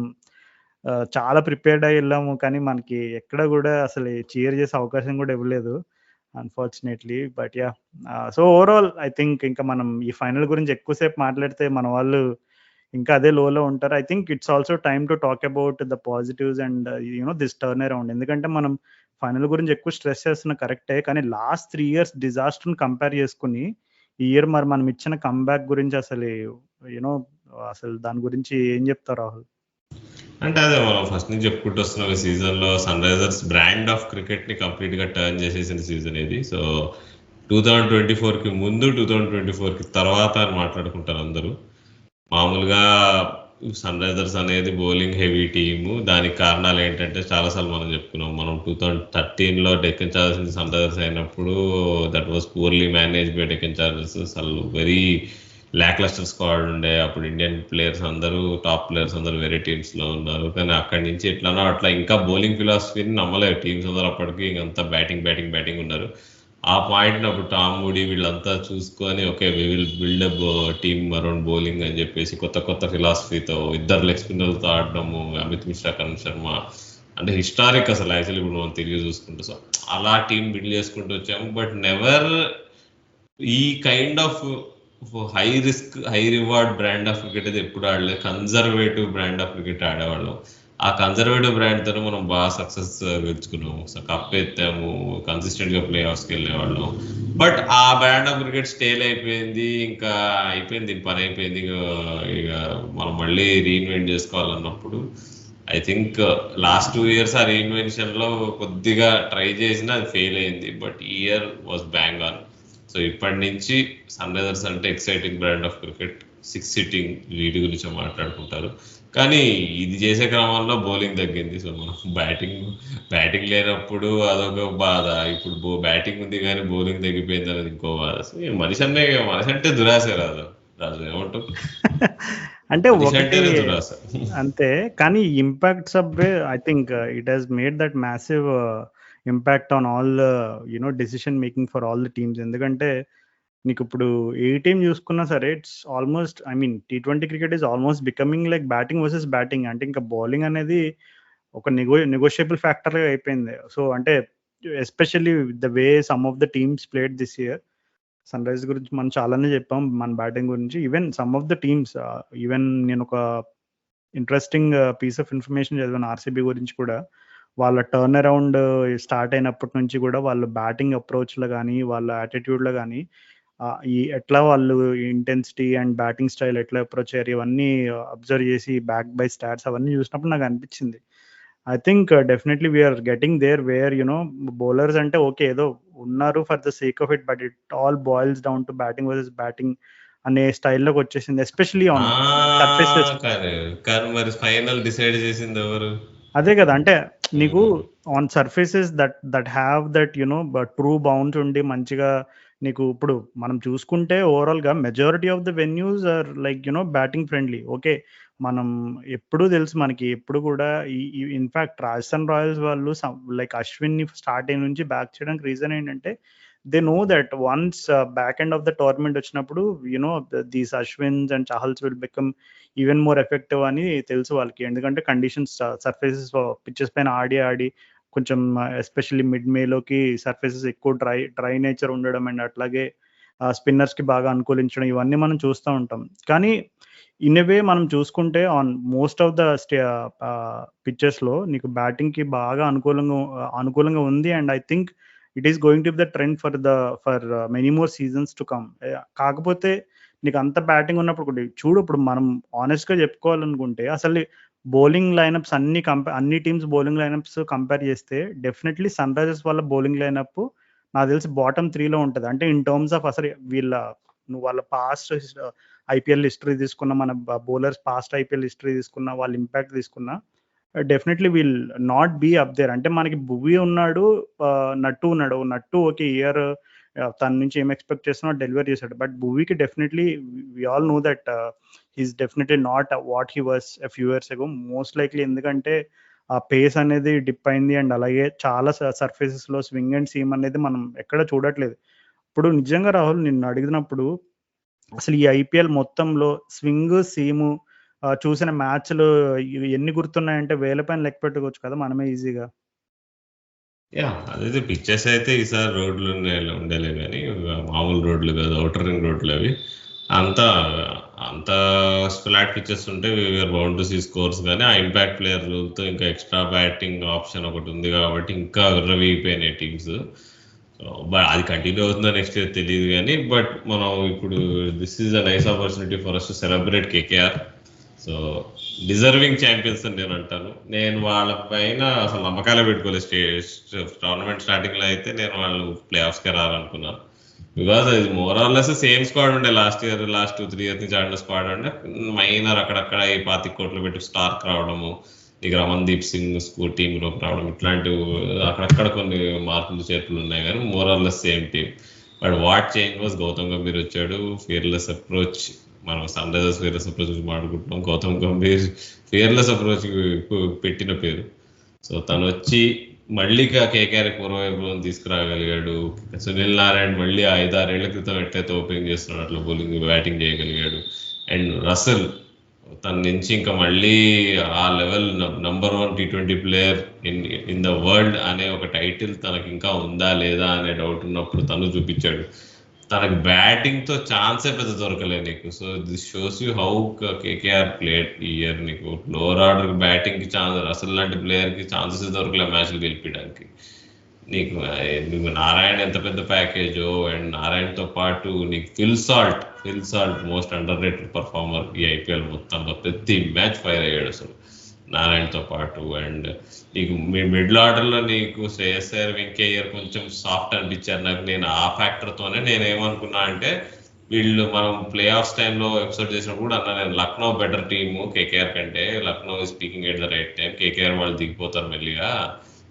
చాలా ప్రిపేర్డ్ అయ్యి వెళ్ళాము, కానీ మనకి ఎక్కడ కూడా అసలు చీర్ చేసే అవకాశం కూడా ఇవ్వలేదు unfortunately. But yeah, so overall I think ఇంకా మనం ఈ ఫైనల్ గురించి ఎక్కువసేపు మాట్లాడితే మన వాళ్ళు ఇంకా అదే లోలో ఉంటారు. I think it's also time to talk about the positives and you know this turn around. ఎందుకంటే మనం ఫైనల్ గురించి ఎక్కువ స్ట్రెస్ చేస్తున్న కరెక్టే, కానీ లాస్ట్ 3 years డిజాస్టర్ని కంపేర్ చేసుకుని ఈ ఇయర్ మరి మనం ఇచ్చిన కంబ్యాక్ గురించి అసలు యూనో అసలు దాని గురించి ఏం చెప్తారు రాహుల్? అంటే అదే మనం ఫస్ట్ నుంచి చెప్పుకుంటూ వస్తున్నాం, ఈ సీజన్ లో Sunrisers brand of cricket ని కంప్లీట్ గా టర్న్ చేసేసిన సీజన్ ఇది. సో 2024 కి ముందు 2024 కి తర్వాత అని మాట్లాడుకుంటారు అందరూ. మామూలుగా సన్ రైజర్స్ అనేది బౌలింగ్ హెవీ టీము. దానికి కారణాలు ఏంటంటే చాలాసార్లు మనం చెప్పుకున్నాం. మనం 2013లో డెక్కన్ చార్జర్స్ సన్ రైజర్స్ అయినప్పుడు that was purely manage by Deccan chargers. అసలు వెరీ ల్యాక్లస్టర్ స్క్వాడ్ ఉండే. అప్పుడు ఇండియన్ ప్లేయర్స్ అందరూ, టాప్ ప్లేయర్స్ అందరూ వేరే టీమ్స్ లో ఉన్నారు. కానీ అక్కడి నుంచి ఎట్లానో అట్లా ఇంకా బౌలింగ్ ఫిలాసఫీని నమ్మలేదు టీమ్స్ అందరూ. అప్పటికి ఇంకంతా బ్యాటింగ్ ఉన్నారు. ఆ పాయింట్ అప్పుడు టామ్ మూడీ వీళ్ళంతా చూసుకొని okay we will build up team around bowling అని చెప్పేసి కొత్త ఫిలాసఫీతో 2 లెగ్ స్పిన్నర్లతో ఆడడము, అమిత్ మిశ్రా, కరణ్ శర్మ, అంటే హిస్టారిక్ అసలు యాక్చువల్లీ ఇప్పుడు మనం తిరిగి చూసుకుంటే. సో అలా టీం బిల్డ్ చేసుకుంటూ వచ్చాము. బట్ నెవర్ ఈ kind of high risk high reward brand of cricket అయితే ఎప్పుడు ఆడలేదు. కన్జర్వేటివ్ బ్రాండ్ ఆఫ్ క్రికెట్ ఆడేవాళ్ళం. ఆ కన్జర్వేటివ్ బ్రాండ్ తోనే మనం బాగా సక్సెస్ గెలుచుకున్నాము. సో కప్ ఎత్తాము, కన్సిస్టెంట్ గా ప్లే ఆఫ్స్కి వెళ్ళేవాళ్ళం. బట్ ఆ బ్రాండ్ ఆఫ్ క్రికెట్ స్టేల్ అయిపోయింది, ఇంకా అయిపోయింది, పని అయిపోయింది. ఇక మనం మళ్ళీ రీఇన్వెంట్ చేసుకోవాలన్నప్పుడు ఐ థింక్ లాస్ట్ 2 years ఆ రీఇన్వెన్షన్ లో కొద్దిగా ట్రై చేసినా అది ఫెయిల్ అయింది. బట్ ఈ year was bang on. So ఇప్పటి నుంచి సన్ రైజర్స్ అంటే exciting brand of cricket, 6 hitting వీటి గురించి మాట్లాడుకుంటారు. కానీ ఇది చేసే క్రమంలో బౌలింగ్ తగ్గింది. సో మనం బ్యాటింగ్ లేనప్పుడు అదొక బాధ, ఇప్పుడు బ్యాటింగ్ ఉంది కానీ బౌలింగ్ తగ్గిపోయింది అనేది ఇంకో బాధ. సో మనిషి అంటే దురాశ రాదు. ఏమంటావు? అంటే మనిషి ఒకటి అంటేనే దురాశ. అంతే, కానీ impact subway I think it has made that massive impact on all you know decision making for all the teams. ఎందుకంటే నీకు ఇప్పుడు ఏ టీం చూసుకున్నా సరే it's almost I mean T20 cricket is almost becoming like batting versus batting. అంటే ఇంకా బౌలింగ్ అనేది ఒక నెగోషియబుల్ ఫ్యాక్టర్ అయిపోయింది. సో అంటే especially the way some of the teams played this year. Sunrise గురించి మనం చాలానే చెప్పాం, మన బ్యాటింగ్ గురించి. Even some of the teams, even నేను ఒక ఇంట్రెస్టింగ్ పీస్ ఆఫ్ ఇన్ఫర్మేషన్ చదివాను ఆర్సీబీ గురించి కూడా. వాళ్ళ టర్న్ అరౌండ్ స్టార్ట్ అయినప్పటి నుంచి కూడా వాళ్ళు బ్యాటింగ్ అప్రోచ్లో కానీ వాళ్ళ యాటిట్యూడ్లో కానీ ఈ ఎట్లా వాళ్ళు ఇంటెన్సిటీ అండ్ బ్యాటింగ్ స్టైల్ ఎట్లా అప్రోచ్ అయ్యారు ఇవన్నీ అబ్జర్వ్ చేసి బ్యాక్ బై స్టాట్స్ అవన్నీ చూసినప్పుడు నాకు అనిపించింది I think definitely we are getting there where you know bowlers అంటే ఓకే ఏదో ఉన్నారు for the sake of it, but it all boils down to batting versus batting అనే స్టైల్లోకి వచ్చేసింది, ఎస్పెషల్లీ ఆన్ సర్ఫేసెస్. కానీ మరి ఫైనల్ డిసైడ్ చేసింది ఎవరు? అదే కదా, అంటే నీకు on surfaces that have that you know true bounce ఉండి మంచిగా నీకు ఇప్పుడు మనం చూసుకుంటే ఓవరాల్ గా majority of the venues are like you know batting friendly. Okay, మనం ఎప్పుడు తెలుసు మనకి ఎప్పుడు కూడా ఇన్ఫాక్ట్ రాజస్థాన్ రాయల్స్ వాళ్ళు లైక్ అశ్విన్ ని స్టార్ట్ అయిన నుంచి బ్యాక్ చేయడానికి రీజన్ ఏంటంటే they know that once back end of the tournament వచ్చినప్పుడు you know these Ashwins and Chahals will become even more effective అని తెలుసు వాళ్ళకి. ఎందుకంటే కండిషన్స్ సర్ఫేసెస్ పిచ్చెస్ పైన ఆడి కొంచెం ఎస్పెషల్లీ మిడ్ మేలోకి సర్ఫేసెస్ ఎక్కువ డ్రై నేచర్ ఉండడం అండ్ అట్లాగే స్పిన్నర్స్కి బాగా అనుకూలించడం ఇవన్నీ మనం చూస్తూ ఉంటాం. కానీ ఇన్ ఎ వే మనం చూసుకుంటే ఆన్ మోస్ట్ ఆఫ్ ద పిచ్చెస్లో నీకు బ్యాటింగ్కి బాగా అనుకూలంగా ఉంది. And I think it is going to be the trend for many more seasons to come. కాకపోతే నీకు అంత బ్యాటింగ్ ఉన్నప్పుడు కూడా చూడు, ఇప్పుడు మనం ఆనెస్ట్‌గా చెప్పుకోవాలనుకుంటే అసలు బౌలింగ్ లైనప్స్ అన్ని టీమ్స్ బౌలింగ్ లైనప్స్ కంపేర్ చేస్తే డెఫినెట్లీ సన్ రైజర్స్ వాళ్ళ బౌలింగ్ లైనప్ నాకు తెలిసి బాటమ్ 3లో ఉంటది. అంటే ఇన్ టర్మ్స్ ఆఫ్ అసలు నువ్వు వాళ్ళ పాస్ట్ ఐపీఎల్ హిస్టరీ తీసుకున్న, మన బౌలర్స్ పాస్ట్ ఐపీఎల్ హిస్టరీ తీసుకున్న, వాళ్ళ ఇంపాక్ట్ తీసుకున్న, definitely will not be up there. అంటే మనకి భువి ఉన్నాడు, నట్టు ఉన్నాడు. నట్టు ఓకే ఇయర్ తన నుంచి ఏం ఎక్స్పెక్ట్ చేస్తున్నా డెలివర్ చేశాడు. బట్ భువికి definitely we all know that he's definitely not what he was a few years ago. Most likely ఎందుకంటే ఆ పేస్ అనేది డిప్ అయింది. అండ్ అలాగే చాలా సర్ఫేసెస్లో స్వింగ్ అండ్ సీమ్ అనేది మనం ఎక్కడ చూడట్లేదు. ఇప్పుడు నిజంగా రాహుల్ నిన్ను అడిగినప్పుడు అసలు ఈ ఐపీఎల్ మొత్తంలో స్వింగ్ సీము చూసిన మ్యాచ్లు ఎన్ని గుర్తున్నాయంటే వేల పైన లెక్క పెట్టుకోవచ్చు కదా మనమే ఈజీగా. యా అదైతే పిచ్చెస్ అయితే ఈసారి రోడ్లు ఉండేలే కానీ మామూలు రోడ్లు కాదు, అవుటర్ రింగ్ రోడ్లు అవి. అంతా అంత ఫ్లాట్ పిచ్చెస్ ఉంటే we are bound to see scores. కానీ ఆ ఇంపాక్ట్ ప్లేయర్ రూల్తో ఇంకా ఎక్స్ట్రా బ్యాటింగ్ ఆప్షన్ ఒకటి ఉంది కాబట్టి ఇంకా విర్రవీగిపోయినాయి టీమ్స్. అది కంటిన్యూ అవుతుందో నెక్స్ట్ ఇయర్ తెలియదు కానీ, బట్ మనం ఇప్పుడు this is a nice opportunity for us to celebrate KKR. So deserving champions అని నేను అంటాను. నేను వాళ్ళ పైన అసలు నమ్మకాలే పెట్టుకోలేదు. టోర్నమెంట్ స్టార్టింగ్లో అయితే నేను వాళ్ళు ప్లే ఆఫ్స్కే రారనుకున్నాను. బికాజ్ అది మోరాల్లెస్ సేమ్ స్క్వాడ్ ఉండే లాస్ట్ 2-3 ఇయర్స్ నుంచి ఆడిన స్క్వాడ్ ఉండే. మైనర్ అక్కడక్కడ ఈ 25 కోట్లు పెట్టి స్టార్క్ రావడము, నీకు రమన్దీప్ సింగ్ టీంలోకి రావడం, ఇట్లాంటి అక్కడక్కడ కొన్ని మార్పులు చేర్పులు ఉన్నాయి కానీ more or less same team. But what change was Gautam Gambhir వచ్చాడు. ఫియర్లెస్ అప్రోచ్, మనం సన్ రైజర్స్ ఫియర్లెస్ అప్రోచ్ మాట్లాడుకుంటున్నాం. గౌతమ్ గంభీర్ ఫియర్లెస్ అప్రోచ్ పెట్టిన పేరు. సో తను వచ్చి మళ్ళీ కేకేఆర్ పూర్వవైభవం తీసుకురాగలిగాడు. సునీల్ నారాయణ్ మళ్ళీ 5-6 ఏళ్ల క్రితం ఎట్లయితే ఓపెనింగ్ చేస్తున్నాడు అట్లా బౌలింగ్ బ్యాటింగ్ చేయగలిగాడు. అండ్ రసల్ తన నుంచి ఇంకా మళ్ళీ ఆ level number 1 T20 player in the world అనే ఒక టైటిల్ తనకి ఇంకా ఉందా లేదా అనే డౌట్ ఉన్నప్పుడు తను చూపించాడు. తనకు బ్యాటింగ్తో ఛాన్సే పెద్ద దొరకలేదు నీకు. So this shows you how KKR player ఈ ఇయర్. నీకు లోవర్ ఆర్డర్ బ్యాటింగ్కి ఛాన్స్, అసలు లాంటి ప్లేయర్కి ఛాన్సెస్ దొరకలేదు మ్యాచ్లు గెలిపించడానికి. నీకు నారాయణ ఎంత పెద్ద ప్యాకేజో, అండ్ నారాయణతో పాటు నీకు Phil Salt most under rated performer ఈ ఐపీఎల్ మొత్తంలో. ప్రతి మ్యాచ్ ఫైర్ అయ్యాడు అసలు నారాయణతో పాటు. అండ్ నీకు మీ మిడిల్ ఆర్డర్లో నీకు శ్రేయస్ అయ్యర్, వెంకయ్యర్ కొంచెం సాఫ్ట్ అనిపించారు నాకు. నేను ఆ ఫ్యాక్టర్తోనే నేనేమనుకున్నా అంటే వీళ్ళు మనం ప్లే ఆఫ్స్ టైంలో ఎపిసోడ్ చేసినప్పుడు అన్నా నేను లక్నో బెటర్ టీము కేకేఆర్ కంటే. Lucknow speaking at the right time. KKR వాళ్ళు దిగిపోతారు మెల్లిగా,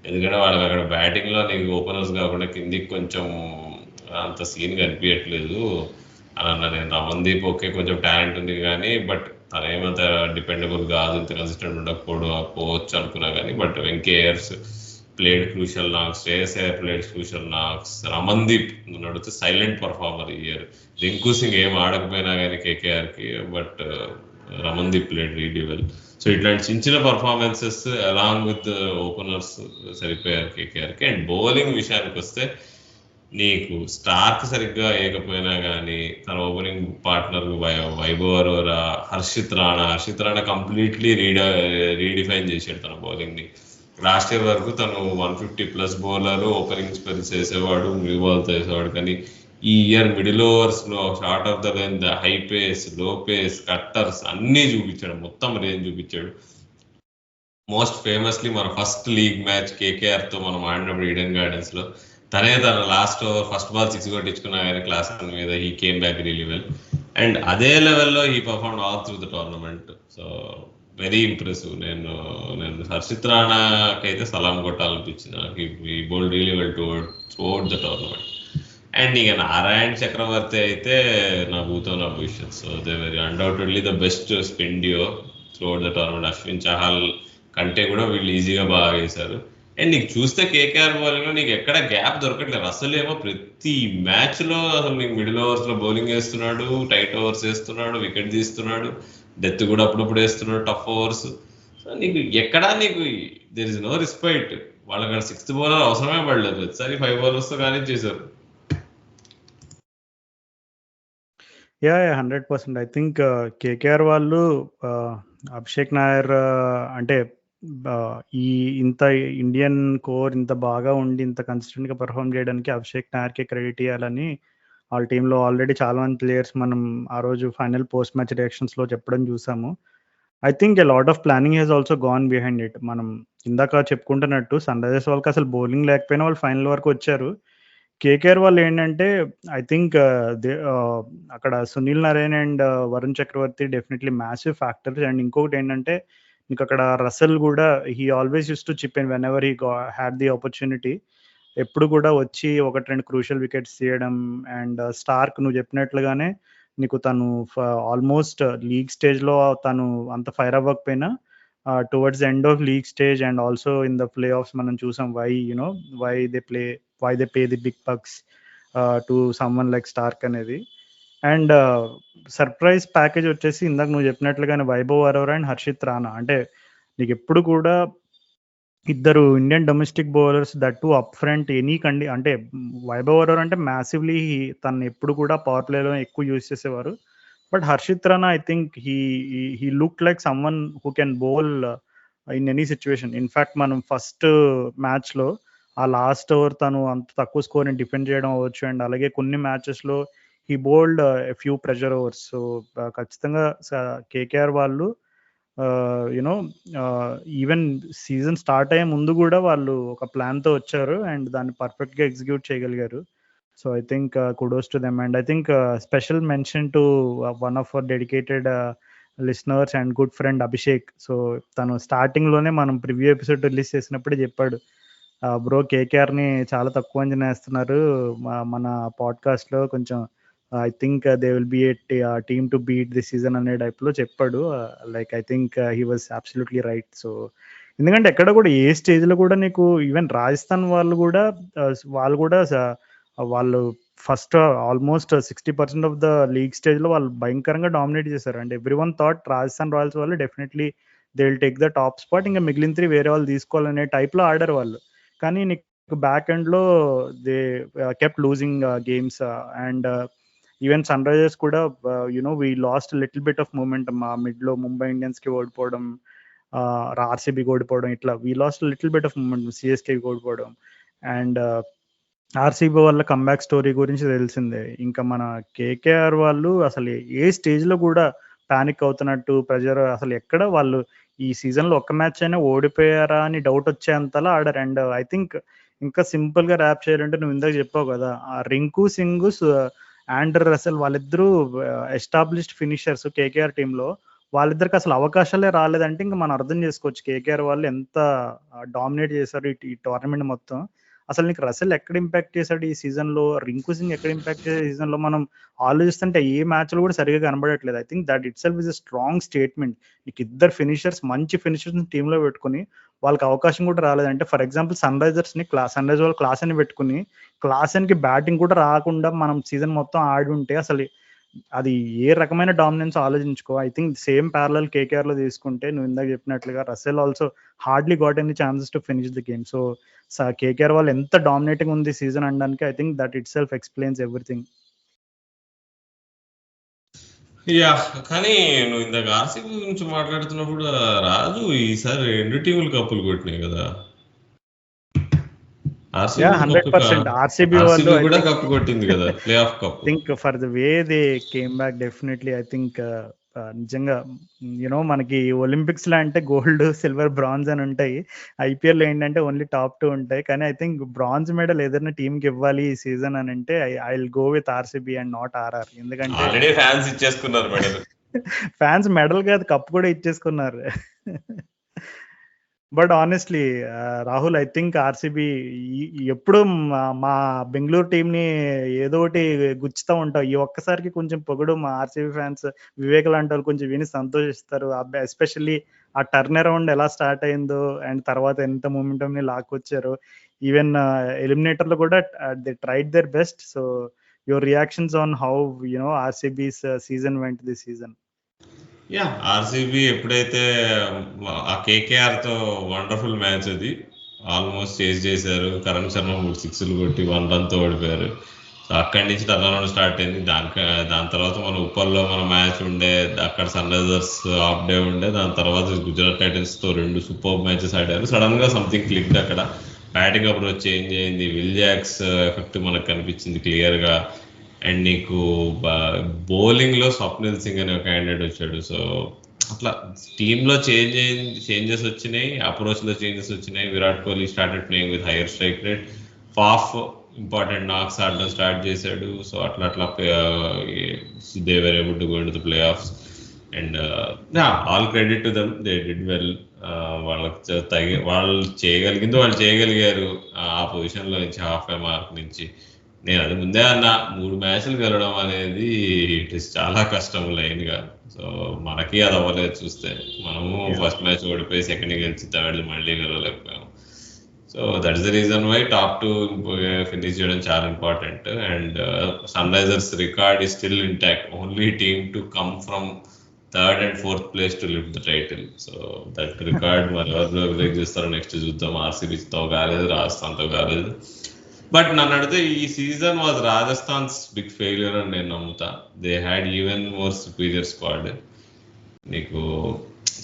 ఎందుకంటే వాళ్ళకి అక్కడ బ్యాటింగ్లో నీకు ఓపెనర్స్ కాకుండా కిందికి కొంచెం అంత సీన్ కనిపించట్లేదు అని అన్నా నేను. రమన్దీప్ ఓకే కొంచెం టాలెంట్ ఉంది కానీ, బట్ తనేమంత డిపెండబుల్ కాదు, ఇంత కన్సిస్టెంట్ ఉండకపోవచ్చు అనుకున్నా కానీ. బట్ వెంకయ్యర్స్ played crucial knocks, Shreyas Iyer played crucial knocks, Ramandeep నడితే సైలెంట్ పర్ఫార్మర్ ఈ ఇయర్. రింకు సింగ్ ఏం ఆడకపోయినా కానీ కేకేఆర్కి, but Ramandeep played really well. So ఇట్లాంటి చిన్న పర్ఫార్మెన్సెస్ అలాంగ్ విత్ ఓపెనర్స్ సరిపోయారు కేకేఆర్కి. అండ్ బౌలింగ్ విషయానికి వస్తే నీకు స్టార్క్ సరిగ్గా వేయకపోయినా కానీ తన opening partner Vaibhav Arora, Harshit Rana completely redefine చేశాడు తన బౌలింగ్ని. లాస్ట్ ఇయర్ వరకు తను 150+ బౌలర్, ఓపెనింగ్ స్పెల్స్ వేసేవాడు, న్యూ బాల్తో వేసేవాడు. కానీ ఈ ఇయర్ మిడిల్ ఓవర్స్లో short of the line, high pace, low pace, cutters అన్నీ చూపించాడు, మొత్తం రేంజ్ చూపించాడు. మోస్ట్ ఫేమస్లీ మన ఫస్ట్ లీగ్ మ్యాచ్ కేకేఆర్తో మనం ఆడినప్పుడు ఈడెన్ గార్డెన్స్లో తన లాస్ట్ ఓవర్ ఫస్ట్ బాల్ 6 కొట్టించుకున్నా కానీ క్లాస్ మీద he came back really well. And అదే లెవెల్లో he perform all through the tournament. So very impressive. నేను హర్షిత్ రాణాకైతే సలాం కొట్టాలనిపించింది నాకు. ఈ bowled really well towards the tournament. And ఇక నారాయణ్ చక్రవర్తి అయితే నా భూతో నా భవిష్యత్. So they very undoubtedly the best spin duo throughout the tournament. Ashwin Chahal కంటే కూడా వీళ్ళు ఈజీగా బాగా వేశారు. అండ్ నీకు చూస్తే కేకేఆర్ బౌలింగ్లో నీకు ఎక్కడ గ్యాప్ దొరకట్లేదు. అసలు ఏమో ప్రతి మ్యాచ్లో అసలు నీకు మిడిల్ ఓవర్స్లో బౌలింగ్ వేస్తున్నాడు, టైట్ ఓవర్స్ వేస్తున్నాడు, వికెట్ తీస్తున్నాడు, డెత్ కూడా అప్పుడప్పుడు వేస్తున్నాడు, టఫ్ ఓవర్స్. సో నీకు ఎక్కడా నీకు దేర్ ఇస్ నో రిస్పైట్. వాళ్ళకి 6th బౌలర్ అవసరమే పడలేదు, ప్రతిసారి 5 బౌలర్స్తో కానీ చేశారు. యా 100%. ఐ థింక్ కేకేఆర్ వాళ్ళు అభిషేక్ నాయర్ అంటే ఈ ఇంత ఇండియన్ కోర్ ఇంత బాగా ఉండి ఇంత కన్సిస్టెంట్గా పర్ఫామ్ చేయడానికి అభిషేక్ నాయర్కే క్రెడిట్ ఇవ్వాలని వాళ్ళ టీంలో ఆల్రెడీ చాలా మంది ప్లేయర్స్ మనం ఆ రోజు ఫైనల్ పోస్ట్ మ్యాచ్ రియాక్షన్స్లో చెప్పడం చూసాము. I think a lot of planning has also gone behind it. మనం ఇందాక చెప్పుకుంటున్నట్టు సన్ రైజర్స్ వాళ్ళకి అసలు బౌలింగ్ లేకపోయినా వాళ్ళు ఫైనల్ వరకు వచ్చారు. కేకేఆర్ వాళ్ళు ఏంటంటే ఐ థింక్ అక్కడ Sunil Narine and Varun Chakravarthy definitely massive factors. And ఇంకొకటి ఏంటంటే మీకు అక్కడ రసెల్ కూడా he always use to chip in whenever he had the opportunity. ఎప్పుడు కూడా వచ్చి 1-2 క్రూషియల్ వికెట్స్ తీయడం. అండ్ స్టార్క్ నువ్వు చెప్పినట్లుగానే నీకు తను ఆల్మోస్ట్ లీగ్ స్టేజ్లో తను అంత ఫైర్ అవ్వకపోయినా towards end of league stage and also in the playoffs మనం చూసాం why they pay the big bucks to someone like Starc అనేది. అండ్ సర్ప్రైజ్ ప్యాకేజ్ వచ్చేసి ఇందాక నువ్వు చెప్పినట్లుగానే వైభవ్ అరోరా అండ్ హర్షిత్ రాణా. అంటే నీకు ఎప్పుడు కూడా ఇద్దరు Indian domestic bowlers that too up front అంటే వైభవ్ అరోరా అంటే మ్యాసివ్లీ తను ఎప్పుడు కూడా పవర్ ప్లేలో ఎక్కువ యూజ్ చేసేవారు. But Harshit Rana I think he look like someone who can bowl in any situation. In fact మనం ఫస్ట్ మ్యాచ్లో ఆ లాస్ట్ ఓవర్ తను అంత తక్కువ స్కోర్ని డిఫెండ్ చేయడం అవ్వచ్చు. అండ్ అలాగే కొన్ని మ్యాచెస్లో he bowled few pressure overs. So ఖచ్చితంగా కేకేఆర్ వాళ్ళు యునో ఈవెన్ సీజన్ స్టార్ట్ అయ్యే ముందు కూడా వాళ్ళు ఒక ప్లాన్తో వచ్చారు అండ్ దాన్ని పర్ఫెక్ట్గా ఎగ్జిక్యూట్ చేయగలిగారు. So I think kudos to them. And I think special mention to one of our dedicated listeners and good friend Abhishek. So తను స్టార్టింగ్లోనే మనం ప్రివ్యూ ఎపిసోడ్ రిలీజ్ చేసినప్పుడే చెప్పాడు, బ్రో కేకేఆర్ని చాలా తక్కువ అంచనా వేస్తున్నారు మన పాడ్కాస్ట్లో, కొంచెం I think they will be a team to beat this season అనే టైప్లో చెప్పాడు. Like I think he was absolutely right. So ఎందుకంటే ఎక్కడ కూడా ఏ స్టేజ్లో కూడా నీకు ఈవెన్ రాజస్థాన్ వాళ్ళు కూడా వాళ్ళు first almost 60% of the league స్టేజ్లో వాళ్ళు భయంకరంగా డామినేట్ చేశారు. And everyone thought Rajasthan Royals వాళ్ళు definitely they will take the top spot, ఇంకా మిగిలిన 3 వేరే వాళ్ళు తీసుకోవాలనే టైప్లో ఆడారు వాళ్ళు. కానీ నీకు బ్యాక్ ఎండ్లో they kept losing games. And even Sunrisers కూడా we lost little bit of momentum. ఆ మిడ్లో ముంబై ఇండియన్స్కి ఓడిపోవడం, ఆర్సీబీకి ఓడిపోవడం, ఇట్లా we lost little bit of momentum, సిఎస్కేకి ఓడిపోవడం. అండ్ ఆర్సీబీ వాళ్ళ కంబ్యాక్ స్టోరీ గురించి తెలిసిందే. ఇంకా మన కేకేఆర్ వాళ్ళు అసలు ఏ స్టేజ్లో కూడా పానిక్ అవుతున్నట్టు ప్రెజర్ అసలు ఎక్కడ వాళ్ళు ఈ సీజన్లో ఒక్క మ్యాచ్ అయినా ఓడిపోయారా అని డౌట్ వచ్చేంతలా ఆడారు. అండ్ ఐ థింక్ ఇంకా సింపుల్గా ర్యాప్ చేయాలంటే నువ్వు ఇందాక చెప్పావు కదా, ఆ రింకు సింగ్, ఆండ్రూ రసెల్ వాళ్ళిద్దరూ ఎస్టాబ్లిష్డ్ ఫినిషర్స్ కేకేఆర్ టీంలో. వాళ్ళిద్దరికి అసలు అవకాశాలే రాలేదంటే ఇంకా మనం అర్థం చేసుకోవచ్చు కేకేఆర్ వాళ్ళు ఎంత డామినేట్ చేశారు ఈ టోర్నమెంట్ మొత్తం. అసలు నీకు రసెల్ ఎక్కడ ఇంపాక్ట్ చేశాడు ఈ సీజన్లో, రింకు సింగ్ ఎక్కడ ఇంపాక్ట్ చేశాడు ఈ సీజన్లో, మనం ఆలోచిస్తుంటే ఏ మ్యాచ్లో కూడా సరిగా కనబడట్లేదు. I think that it self is a strong statement. నీకు ఇద్దరు ఫినిషర్స్, మంచి ఫినిషర్స్ టీంలో పెట్టుకుని వాళ్ళకి అవకాశం కూడా రాలేదంటే, ఫర్ ఎగ్జాంపుల్ సన్ రైజర్స్ వాళ్ళు క్లాస్ అని పెట్టుకుని క్లాసన్కి బ్యాటింగ్ కూడా రాకుండా మనం సీజన్ మొత్తం ఆడి ఉంటే అసలు అది ఏ రకమైన డామినెన్స్ ఆలోచించుకో. ఐ థింక్ సేమ్ ప్యారలల్ కేకేఆర్లో తీసుకుంటే నువ్వు ఇందాక చెప్పినట్లుగా Russell also hardly got any chances to finish the game. So KKR వాళ్ళు ఎంత డామినేటింగ్ ఉంది సీజన్ అనడానికి I think that it self explains everything. Yeah, కానీ నువ్వు ఇందాక ఆర్సీబీ గురించి మాట్లాడుతున్నప్పుడు రాజు ఈసారి 2 టీములు కప్పులు కొట్టినాయి కదా. Yeah, 100%. RCB వాళ్ళు కూడా కప్పు కొట్టింది కదా, play of cup. Think for the way they came back definitely I think నిజంగా మనకి ఒలింపిక్స్ లో అంటే గోల్డ్, సిల్వర్, బ్రాంజ్ అని ఉంటాయి. ఐపీఎల్ ఏంటంటే ఓన్లీ టాప్ 2 ఉంటాయి. కానీ ఐ థింక్ బ్రాంజ్ మెడల్ ఏదైనా టీమ్ కి ఇవ్వాలి ఈ సీజన్ అని అంటే I will go with RCB and not RR. ఎందుకంటే ఆల్రెడీ ఫ్యాన్స్ ఇచ్చేసుకున్నారు మెడల్. ఫ్యాన్స్ మెడల్ కాదు కప్ కూడా ఇచ్చేసుకున్నారు. But honestly Rahul, I think RCB ఎప్పుడు మా బెంగళూరు టీంని ఏదో ఒకటి గుచ్చుతూ ఉంటావు. ఈ ఒక్కసారికి కొంచెం పొగడు మా ఆర్సీబీ ఫ్యాన్స్, వివేక్ లాంటి వాళ్ళు కొంచెం విని సంతోషిస్తారు. ఎస్పెషల్లీ ఆ టర్న్ అరౌండ్ ఎలా స్టార్ట్ అయిందో అండ్ తర్వాత ఎంత మూమెంటంని లాక్కొచ్చారో. ఈవెన్ ఎలిమినేటర్లో కూడా they tried their best. So your reactions on how RCB's season vent this season? Yeah, RCB ఎప్పుడైతే ఆ కేకేఆర్తో వండర్ఫుల్ మ్యాచ్ అది ఆల్మోస్ట్ చేజ్ చేశారు. కరణ్ శర్మ 3 సిక్స్లు కొట్టి 1 రన్తో ఓడిపోయారు. సో అక్కడి నుంచి టర్న్ అరౌండ్ స్టార్ట్ అయింది. దాని తర్వాత మన ఉప్పల్లో మన మ్యాచ్ ఉండే, అక్కడ సన్ రైజర్స్ ఆఫ్ డే ఉండే, దాని తర్వాత గుజరాత్ టైటన్స్తో 2 సూపర్ మ్యాచెస్ ఆడారు. సడన్గా సంథింగ్ క్లిక్డ్ అక్కడ. బ్యాటింగ్ అప్రోచ్ చేంజ్ అయింది. విల్ జాక్స్ ఎఫెక్ట్ మనకు కనిపించింది క్లియర్గా. అండ్ నీకు బౌలింగ్లో స్వప్నిల్ సింగ్ అనే ఒక క్యాండిడేట్ వచ్చాడు. సో అట్లా టీంలో చేంజెస్ వచ్చినాయి, అప్రోచ్లో చేంజెస్ వచ్చినాయి. Virat Kohli started playing with higher strike rate. Faf important knocks ఆడడం స్టార్ట్ చేశాడు. సో అట్లా they were able to go into the playoffs. And all credit to them, they did well. వాళ్ళు చేయగలిగింది వాళ్ళు చేయగలిగారు ఆ పొజిషన్లో నుంచి, హాఫ్ ఏ మార్క్ నుంచి. నేను అది ముందే అన్నా, 3 మ్యాచ్లు గెలవడం అనేది ఇట్ ఇస్ చాలా కష్టం లైన్గా. సో మనకి అది అవ్వలేదు చూస్తే. మనము ఫస్ట్ మ్యాచ్ ఓడిపోయి సెకండ్ గెలిచి థర్డ్ మళ్ళీ గెలవలేకపోయాము. So that is the reason why top 2 finish చేయడం చాలా important. And Sunrisers record is still intact, only team to come from third and fourth place to lift the title. So that record మరి ఎవరు బ్రేక్ చేస్తారో నెక్స్ట్ చూద్దాం. ఆర్సీబీతో కాలేదు, రాజస్థాన్తో కాలేదు. బట్ నన్ను అడిగితే ఈ season was Rajasthan's big failure అని నేను నమ్ముతా. They had even more superior squad నీకు.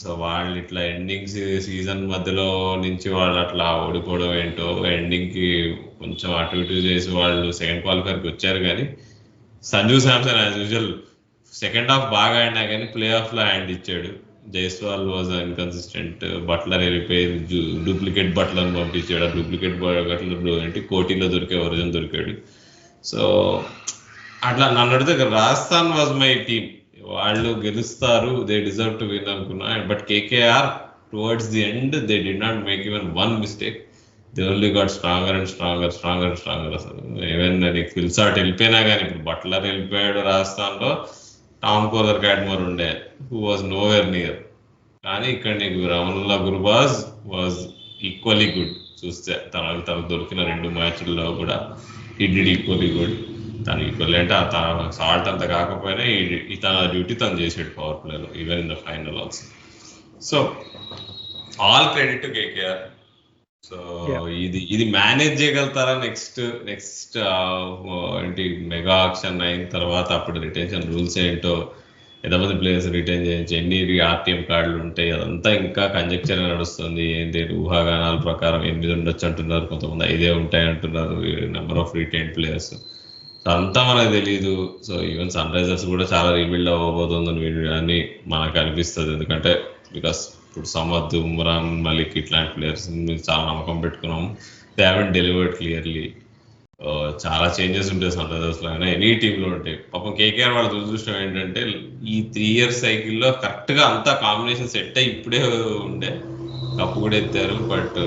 సో వాళ్ళు ఇట్లా ఎండింగ్ సీజన్ మధ్యలో నుంచి వాళ్ళు అట్లా ఓడిపోవడం ఏంటో, ఎండింగ్కి కొంచెం అటు ఇటు చేసి వాళ్ళు సెకండ్ క్వాలిఫైర్కి వచ్చారు. కానీ Sanju Samson as usual second half బాగా ఆడినా కానీ ప్లే ఆఫ్లో హ్యాండ్ ఇచ్చాడు. Jaiswal was inconsistent. బట్లర్ వెళ్ళిపోయి డూప్లికేట్ బట్లర్ని పంపించాడు. ఆ డూప్లికేట్ బట్లర్ ఏంటి కోటిలో దొరికే ఒరిజిన్ దొరికాడు. సో అట్లా నన్ను అడిగితే రాజస్థాన్ వాజ్ మై టీమ్. వాళ్ళు గెలుస్తారు, దే డిజర్వ్ టు విన్ అనుకున్నా. But KKR towards the end they did not make even one mistake. They only got stronger and stronger, stronger and stronger. అసలు ఈవెన్ నీకు ఫిల్సాట్ వెళ్ళిపోయినా కానీ, ఇప్పుడు బట్లర్ వెళ్ళిపోయాడు రాజస్థాన్లో, టామ్ కోలర్ క్యాట్మర్ ఉండే హూ వాజ్ నోవేర్ నియర్. కానీ ఇక్కడ నీకు రమణుల్లా గుర్బాజ్ వాజ్ ఈక్వల్లీ గుడ్. చూస్తే తనకు దొరికిన 2 మ్యాచ్ల్లో కూడా హీ డిడ్ ఈక్వల్లీ గుడ్. తను ఈక్వల్లీ అంటే తన సాల్ట్ అంత కాకపోయినా ఈ తన డ్యూటీ తను చేసాడు పవర్ ప్లేలో, even in the final also. So all credit to KKR. So ఇది మేనేజ్ చేయగలుగుతారా నెక్స్ట్ ఏంటి మెగా ఆక్షన్ అయిన తర్వాత? అప్పుడు రిటెన్షన్ రూల్స్ ఏంటో, ఎంతమంది ప్లేయర్స్ రిటైన్ చేయొచ్చు, ఎన్ని ఆర్టీఎం కార్డులు ఉంటాయి, అదంతా ఇంకా కంజెక్చర్ నడుస్తుంది. ఏంటి ఊహాగానాల ప్రకారం 8 ఉండొచ్చు అంటున్నారు, కొంతమంది 5 ఉంటాయి అంటున్నారు number of retain players. So అంతా మనకు తెలీదు. సో ఈవెన్ సన్ రైజర్స్ కూడా చాలా రీబిల్డ్ అవ్వబోతుందని అని మనకు అనిపిస్తుంది. ఎందుకంటే బికాస్ ఇప్పుడు సమద్, ఉమ్రాన్ మలిక్ ఇట్లాంటి ప్లేయర్స్ మీద చాలా నమ్మకం పెట్టుకున్నాము. They haven't delivered clearly. చాలా చేంజెస్ ఉంటాయి సన్ రైజర్స్లో, అయినా ఎనీ టీంలో ఉంటాయి. పాపం కేకేఆర్ వాళ్ళ దురదృష్టం ఏంటంటే ఈ 3 years సైకిల్లో కరెక్ట్గా అంతా కాంబినేషన్ సెట్ అయ్యి ఇప్పుడే ఉండే కప్పు కూడా ఎత్తారు. బట్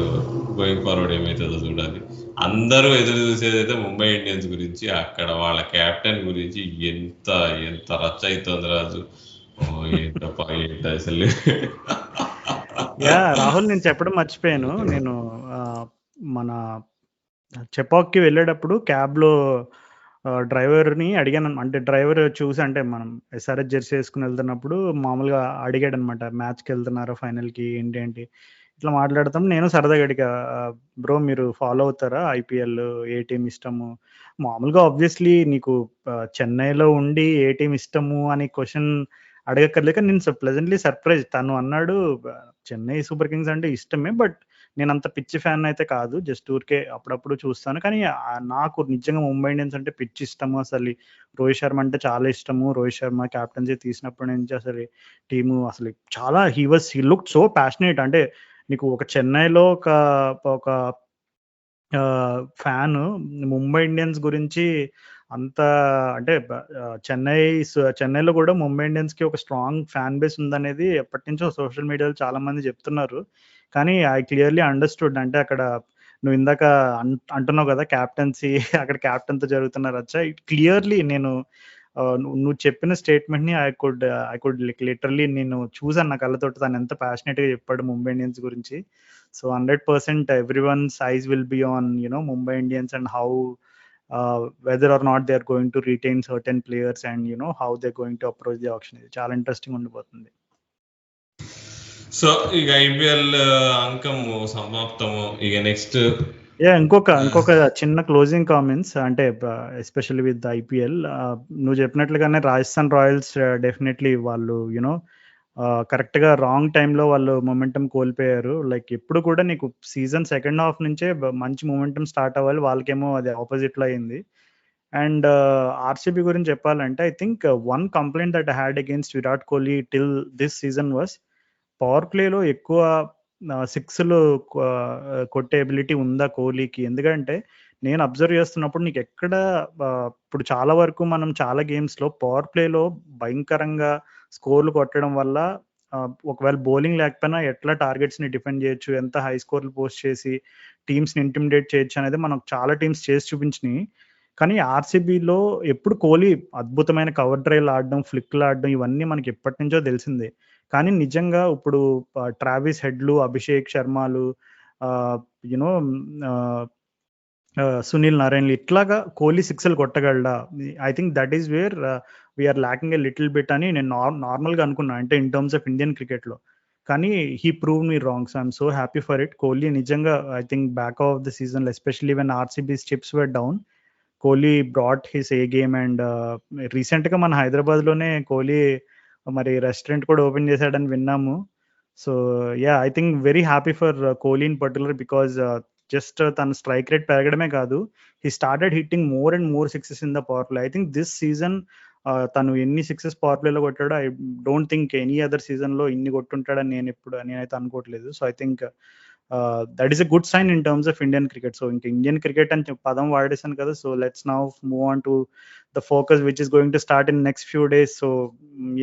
గోయింగ్ ఫార్వర్డ్ ఏమవుతుందో చూడాలి. అందరూ ఎదురు చూసేది అయితే ముంబై ఇండియన్స్ గురించి. అక్కడ వాళ్ళ క్యాప్టెన్ గురించి ఎంత రచ్చ అవుతుంది రాజు. ఏంట అసలు. రాహుల్, నేను చెప్పడం మర్చిపోయాను. నేను మన చెపాక్కి వెళ్ళేటప్పుడు క్యాబ్లో డ్రైవర్ని అడిగాను. అంటే డ్రైవర్ చూసి, అంటే మనం ఎస్ఆర్ఎస్ జెర్సీ వేసుకుని వెళ్తున్నప్పుడు మామూలుగా అడిగాడు అనమాట, మ్యాచ్కి వెళ్తున్నారా ఫైనల్కి ఏంటి ఇట్లా మాట్లాడతాం. నేను సరదాగా అడిగా, బ్రో మీరు ఫాలో అవుతారా ఐపీఎల్, ఏ టీం ఇష్టము? మామూలుగా ఆబ్వియస్లీ నీకు చెన్నైలో ఉండి ఏ టీం ఇష్టము అని క్వశ్చన్ అడగక్కర్లేక నేను ప్లెజెంట్లీ సర్ప్రైజ్. తను అన్నాడు చెన్నై సూపర్ కింగ్స్ అంటే ఇష్టమే, బట్ నేను అంత పిచ్చి ఫ్యాన్ అయితే కాదు, జస్ట్ ఊరికే అప్పుడప్పుడు చూస్తాను. కానీ నాకు నిజంగా ముంబై ఇండియన్స్ అంటే పిచ్చి ఇష్టము. అసలు రోహిత్ శర్మ అంటే చాలా ఇష్టము. రోహిత్ శర్మ క్యాప్టెన్సీ తీసినప్పటి నుంచి అసలు టీము అసలు చాలా హీ లుక్ సో ప్యాషనేట్. అంటే నీకు ఒక చెన్నైలో ఒక ఫ్యాన్ ముంబై ఇండియన్స్ గురించి అంత, అంటే చెన్నైలో కూడా ముంబై ఇండియన్స్ కి ఒక స్ట్రాంగ్ ఫ్యాన్ బేస్ ఉందనేది ఎప్పటి నుంచో సోషల్ మీడియాలో చాలా మంది చెప్తున్నారు. కానీ ఐ క్లియర్లీ అండర్స్టూడ్. అంటే అక్కడ నువ్వు ఇందాక అంటున్నావు కదా క్యాప్టెన్సీ, అక్కడ క్యాప్టెన్తో జరుగుతున్నారు రచ్చ. క్లియర్లీ నేను నువ్వు చెప్పిన స్టేట్మెంట్ ని ఐ కుడ్ లిటరల్లీ నేను చూసాను నా కళ్ళతోటి. తను ఎంత ప్యాషనేట్ గా చెప్పాడు ముంబై ఇండియన్స్ గురించి. So 100% everyone's eyes will be on Mumbai Indians and how whether or not they are going to retain certain players and how they're going to approach the auction. ఇది చాలా ఇంట్రెస్టింగ్ ఉండిపోతుంది. సో ఇక ఐపీఎల్ అంకము సమాప్తము. ఇక నెక్స్ట్ ఇంకొక చిన్న క్లోజింగ్ కామెంట్స్, అంటే ఎస్పెషల్లీ విత్ ఐపీఎల్. నువ్వు చెప్పినట్లుగానే రాజస్థాన్ రాయల్స్ డెఫినెట్లీ వాళ్ళు కరెక్ట్ గా రాంగ్ టైంలో వాళ్ళు మొమెంటం కోల్పోయారు. లైక్ ఎప్పుడు కూడా నీకు సీజన్ సెకండ్ హాఫ్ నుంచే మంచి మొమెంటం స్టార్ట్ అవ్వాలి, వాళ్ళకేమో అది ఆపోజిట్ లో అయింది. అండ్ ఆర్సీబీ గురించి చెప్పాలంటే I think one complaint that I had against Virat Kohli till this season was power ప్లేలో ఎక్కువ సిక్స్లు కొట్టే ఎబిలిటీ ఉందా కోహ్లీకి? ఎందుకంటే నేను అబ్జర్వ్ చేస్తున్నప్పుడు నీకు ఎక్కడ ఇప్పుడు చాలా వరకు మనం చాలా గేమ్స్లో పవర్ ప్లేలో భయంకరంగా స్కోర్లు కొట్టడం వల్ల ఒకవేళ బౌలింగ్ లేకపోయినా ఎట్లా టార్గెట్స్ని డిఫెండ్ చేయొచ్చు, ఎంత హై స్కోర్లు పోస్ట్ చేసి టీమ్స్ని ఇంటిమిడేట్ చేయొచ్చు అనేది మనం చాలా టీమ్స్ చేసి చూపించినాయి. కానీ ఆర్సీబీలో ఎప్పుడు కోహ్లీ అద్భుతమైన కవర్ డ్రైవ్లు ఆడడం, ఫ్లిక్లు ఆడడం ఇవన్నీ మనకి ఎప్పటి నుంచో తెలిసిందే. కానీ నిజంగా ఇప్పుడు ట్రావిస్ హెడ్లు, అభిషేక్ శర్మలు, యునో సునీల్ నారాయణలు ఇట్లాగా కోహ్లీ సిక్స్లు కొట్టగలడా? I think that is where we are lacking a little bit అని నేను నార్మల్గా అనుకున్నా, అంటే ఇన్ టర్మ్స్ ఆఫ్ ఇండియన్ క్రికెట్లో. కానీ he prove me wrong. So I'm so happy for it. Kohli నిజంగా I think back of the season especially when RCB's chips were down, Kohli brought his A game. And రీసెంట్గా మన హైదరాబాద్లోనే కోహ్లీ మరి రెస్టారెంట్ కూడా ఓపెన్ చేశాడని విన్నాము. So yeah, I think very happy for Kohli in particular because just తన స్ట్రైక్ రేట్ పెరగడమే కాదు, he started hitting more and more sixes in the power play. I think this season తను ఎన్ని సిక్సెస్ పవర్ ప్లేలో కొట్టాడో I don't think any other సీజన్లో ఇన్ని కొట్టుంటాడని నేనైతే అనుకోవట్లేదు. So I think that is a good sign in terms of Indian cricket. So ఇంకా ఇండియన్ క్రికెట్ అని పదం వాడేసాను కదా, so let's now move on to the focus which is going to start in next few days. So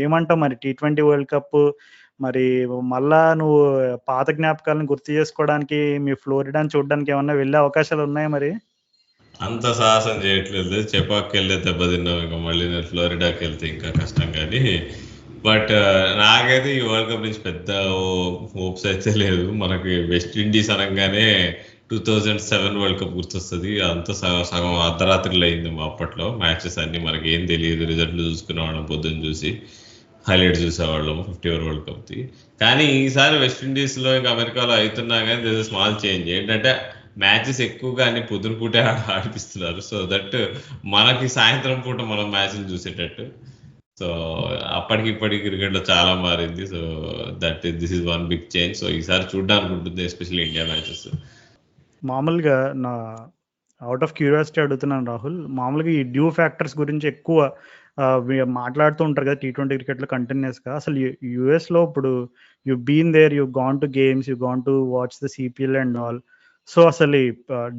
ఏమంటావు మరి T20 వరల్డ్ కప్? మరి మళ్ళా నువ్వు పాత జ్ఞాపకాలను గుర్తు చేసుకోవడానికి మీ ఫ్లోరిడాని చూడడానికి ఏమన్నా వెళ్ళే అవకాశాలు ఉన్నాయా మరి? అంత సాహసం చేయట్లేదు. చెపాక్కి వెళ్తే దెబ్బతిన్నాం, ఇంకా మళ్ళీ నేను ఫ్లోరిడాకి వెళ్తే ఇంకా కష్టం. కానీ బట్ నాకైతే ఈ వరల్డ్ కప్ నుంచి పెద్ద హోప్స్ అయితే లేదు. మనకి వెస్ట్ ఇండీస్ అనగానే 2007 వరల్డ్ కప్ గుర్తొస్తుంది. అంతా సగం అర్ధరాత్రిలో అయింది అప్పట్లో మ్యాచెస్ అన్ని. మనకి ఏం తెలియదు, రిజల్ట్లు చూసుకునేవాళ్ళం పొద్దున్న చూసి, హైలైట్ చూసేవాళ్ళం 50 ఓవర్ వరల్డ్ కప్ది. కానీ ఈసారి వెస్టిండీస్లో ఇంకా అమెరికాలో అవుతున్నా కానీ దిస్ ఇస్ స్మాల్ చేంజ్. ఏంటంటే మ్యాచెస్ ఎక్కువగా అన్ని పొద్దున పూటే ఆడిపిస్తున్నారు. సో దట్ మనకి సాయంత్రం పూట మనం మ్యాచ్లు చూసేటట్టు. సో అప్పటికి ఇప్పటికి క్రికెట్లో చాలా మారింది. So this is one big change. So ఈసారి చూడడానికి ఉంటుంది, ఎస్పెషల్లీ ఇండియా మ్యాచెస్. మామూలుగా నా అవుట్ ఆఫ్ క్యూరియాసిటీ అడుగుతున్నాను రాహుల్, మామూలుగా ఈ డ్యూ ఫ్యాక్టర్స్ గురించి ఎక్కువ మాట్లాడుతూ ఉంటారు కదా T20 క్రికెట్లో కంటిన్యూస్గా. అసలు యుఎస్లో ఇప్పుడు you been there, you gone to games, you gone to watch the CPL and all. So అసలు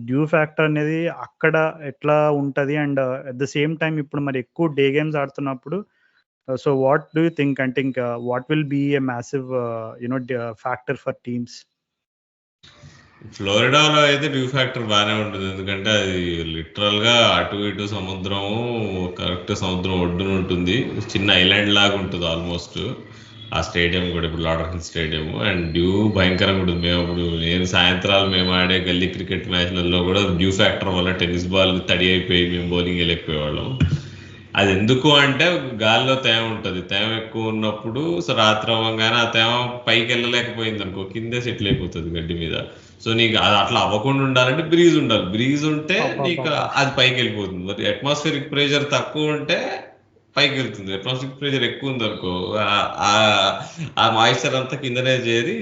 డ్యూ ఫ్యాక్టర్ అనేది అక్కడ ఎట్లా ఉంటుంది? And at the same time ఇప్పుడు మరి ఎక్కువ డే గేమ్స్ ఆడుతున్నప్పుడు so what do you think? అంటే ఇంకా what will be a massive factor for teams? ఫ్లోరిడాలో అయితే డ్యూ ఫ్యాక్టర్ బాగానే ఉంటుంది, ఎందుకంటే అది లిటరల్గా అటు ఇటు సముద్రము, కరెక్ట్ సముద్రం ఒడ్డున ఉంటుంది. చిన్న ఐలాండ్ లాగా ఉంటుంది ఆల్మోస్ట్ ఆ స్టేడియం కూడా, ఇప్పుడు ladder hill stadium. And due భయంకరంగా ఉంటుంది. నేను సాయంత్రాలు మేము ఆడే గల్లీ క్రికెట్ మ్యాచ్లలో కూడా డ్యూ ఫ్యాక్టర్ వల్ల టెన్నిస్ బాల్ తడి అయిపోయి మేము బౌలింగ్ వెళ్ళకపోయేవాళ్ళం. అది ఎందుకు అంటే గాల్లో తేమ ఉంటుంది. తేమ ఎక్కువ ఉన్నప్పుడు రాత్రి అవ్వగానే ఆ తేమ పైకి వెళ్ళలేకపోయింది అనుకో, కిందే సెటిల్ అయిపోతుంది గడ్డి మీద. సో నీకు అది అట్లా అవ్వకుండా ఉండాలంటే బ్రీజ్ ఉండాలి. బ్రీజ్ ఉంటే నీకు అది పైకి వెళ్ళిపోతుంది. మరి అట్మాస్ఫియరిక్ ప్రెషర్ తక్కువ ఉంటే పైకి వెళ్తుంది. అట్మాస్ఫియరిక్ ప్రెషర్ ఎక్కువ ఉంది అనుకో, ఆ మాయిశ్చర్ అంతా కిందనే చేరి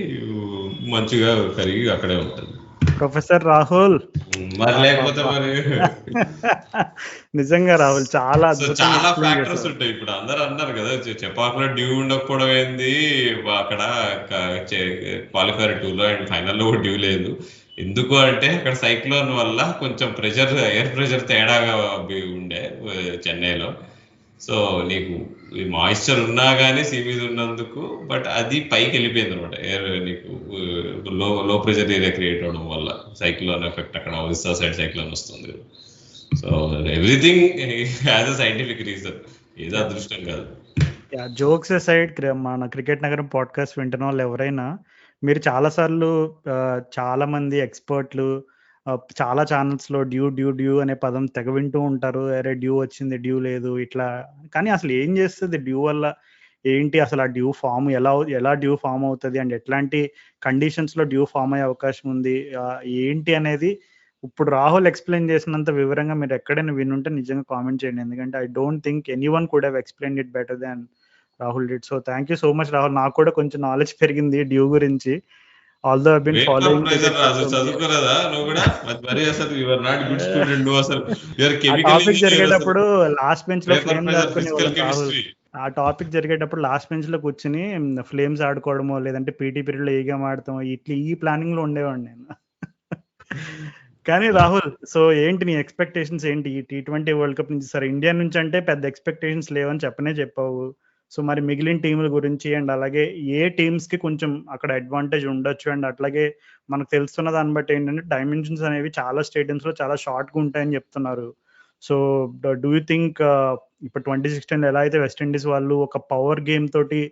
మంచిగా కరిగి అక్కడే ఉంటుంది. ప్రొఫెసర్ రాహుల్ మరి లేకపోతే మరి నిజంగా రాహుల్ చాలా చాలా ఫ్యాక్టర్స్ ఉంటాయి. ఇప్పుడు అందరూ అన్నారు కదా చెపాక్లో డ్యూ ఉండకపోవడం ఏంది, అక్కడ క్వాలిఫైర్ 2లో అండ్ ఫైనల్లో కూడా డ్యూ లేదు. ఎందుకు అంటే అక్కడ సైక్లోన్ వల్ల కొంచెం ప్రెషర్, ఎయిర్ ప్రెషర్ తేడాగా ఉండే చెన్నైలో. సో నీకు ఈ మాయిశ్చర్ ఉన్నా కానీ సీ మీద ఉన్నందుకు, బట్ అది పైకి వెళ్ళిపోయింది అనమాట. ఎయిర్ నీకు లో ప్రెషర్ ఏరియా క్రియేట్ అవడం వల్ల సైక్లోన్ ఎఫెక్ట్, అక్కడ ఒరిస్సా సైడ్ సైక్లోన్ వస్తుంది. So everything has a scientific reason, ఏదో అదృష్టం కాదు. జోక్స్ సైడ్, మన క్రికెట్ నగరం పాడ్కాస్ట్ వింటున్న వాళ్ళు ఎవరైనా, మీరు చాలాసార్లు చాలా మంది ఎక్స్పర్ట్లు చాలా ఛానల్స్లో డ్యూ డ్యూ డ్యూ అనే పదం తెగ వింటూ ఉంటారు. అరే డ్యూ వచ్చింది, డ్యూ లేదు ఇట్లా. కానీ అసలు ఏం చేస్తుంది డ్యూ వల్ల? ఏంటి అసలు ఆ డ్యూ ఫామ్ ఎలా డ్యూ ఫామ్ అవుతుంది? అండ్ ఎట్లాంటి కండిషన్స్లో డ్యూ ఫామ్ అయ్యే అవకాశం ఉంది ఏంటి అనేది ఇప్పుడు రాహుల్ ఎక్స్ప్లెయిన్ చేసినంత వివరంగా మీరు ఎక్కడైనా వినుంటే నిజంగా కామెంట్ చేయండి. ఎందుకంటే I don't think anyone could have explain it better than Rahul did. So thank you so much Rahul. నాకు కూడా కొంచెం నాలెడ్జ్ పెరిగింది డ్యూ గురించి. Although I been wait for following pressure Raju, చదువుకోలేదా నువ్వు కూడా? మరి అసలు యువర్ నాట్ గుడ్ స్టూడెంట్, నువ్వు అసలు యువర్ ఆ కెమికల్ టాపిక్ ఇంజనీర్. అసలు జరిగేటప్పుడు లాస్ట్ బెంచ్ లో పేపర్ ఫ్లేమ్ ప్రెజర్, ఆడుకునే ఫిజికల్ వాళ్ళం రాహుల్. కెమిస్ట్రీ. ఆ టాపిక్ జరిగేటప్పుడు లాస్ట్ బెంచ్ లో కూర్చుని ఫ్లేమ్స్ ఆడుకోవడమో లేదంటే పీటీ పీరియడ్ లో ఏ గేమ్ ఆడతామో ఇట్లా ఈ ప్లానింగ్ లో ఉండేవాడిని నేను. కానీ రాహుల్, సో ఏంటి నీ ఎక్స్పెక్టేషన్స్ ఏంటి ఈ T20 వరల్డ్ కప్ నుంచి? సరే ఇండియా నుంచి అంటే పెద్ద ఎక్స్పెక్టేషన్స్ లేవని చెప్పావు. సో మరి మిగిలిన టీంల గురించి అండ్ అలాగే ఏ టీమ్స్ కి కొంచెం అక్కడ అడ్వాంటేజ్ ఉండొచ్చు, అండ్ అట్లాగే మనకు తెలుస్తున్న దాన్ని బట్టి ఏంటంటే డైమెన్షన్స్ అనేవి చాలా స్టేడియంస్ లో చాలా షార్ట్ గా ఉంటాయని చెప్తున్నారు. సో డూ యూ థింక్ ఇప్పుడు 2016 ఎలా అయితే వెస్టిండీస్ వాళ్ళు ఒక పవర్ గేమ్ తోటి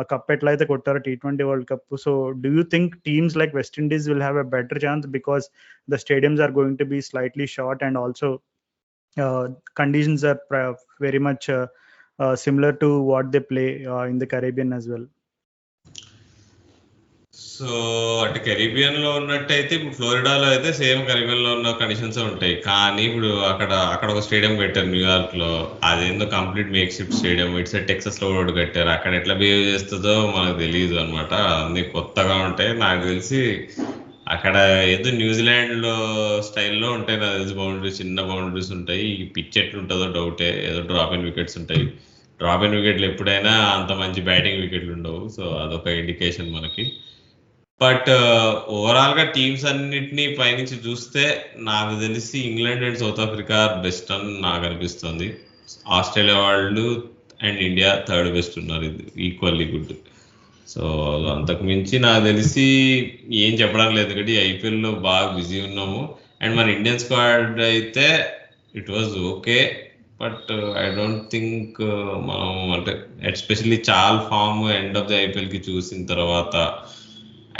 ఆ కప్ ఎట్లయితే కొట్టారో T20 world cup, so do you think teams like West Indies will have a better chance because the stadiums are going to be slightly short, and also conditions are very much similar to what they play in the Caribbean as well? So అంటే కెరీబియన్ లో ఉన్నట్టయితే ఇప్పుడు ఫ్లోరిడాలో అయితే సేమ్ కరీబియన్ లో ఉన్న కండిషన్స్ ఉంటాయి. కానీ ఇప్పుడు అక్కడ ఒక స్టేడియం పెట్టారు న్యూయార్క్ లో, అదేందో complete make shift stadium. It's Texas లో ఒకటి కట్టారు. అక్కడ ఎట్లా బిహేవ్ చేస్తుందో మనకు తెలియదు అనమాట. అన్ని కొత్తగా ఉంటాయి. నాకు తెలిసి అక్కడ ఏదో న్యూజిలాండ్ లో స్టైల్లో ఉంటాయి నాకు తెలిసి. బౌండరీస్ చిన్న బౌండరీస్ ఉంటాయి. ఈ పిచ్ ఎట్లుంటుందో డౌటే. ఏదో డ్రాప్ ఇన్ వికెట్స్ ఉంటాయి. డ్రాప్ ఇన్ వికెట్లు ఎప్పుడైనా అంత మంచి బ్యాటింగ్ వికెట్లు ఉండవు. సో అదొక ఇండికేషన్ మనకి. బట్ ఓవరాల్ గా టీమ్స్ అన్నిటినీ పైనుంచి చూస్తే నాకు తెలిసి England and South Africa best అని నాకు అనిపిస్తుంది. ఆస్ట్రేలియా వాళ్ళు అండ్ ఇండియా థర్డ్ బెస్ట్ ఉన్నారు, ఇది ఈక్వల్లీ గుడ్. సో అంతకు మించి నాకు తెలిసి ఏం చెప్పడానికి లేదు, ఎందుకంటే ఐపీఎల్ లో బాగా బిజీ ఉన్నాము. అండ్ మన ఇండియన్ స్క్వాడ్ అయితే it was okay, but I don't think మనం అంటే ఎస్పెషల్లీ చాల్ form end of the IPL కి చూసిన తర్వాత,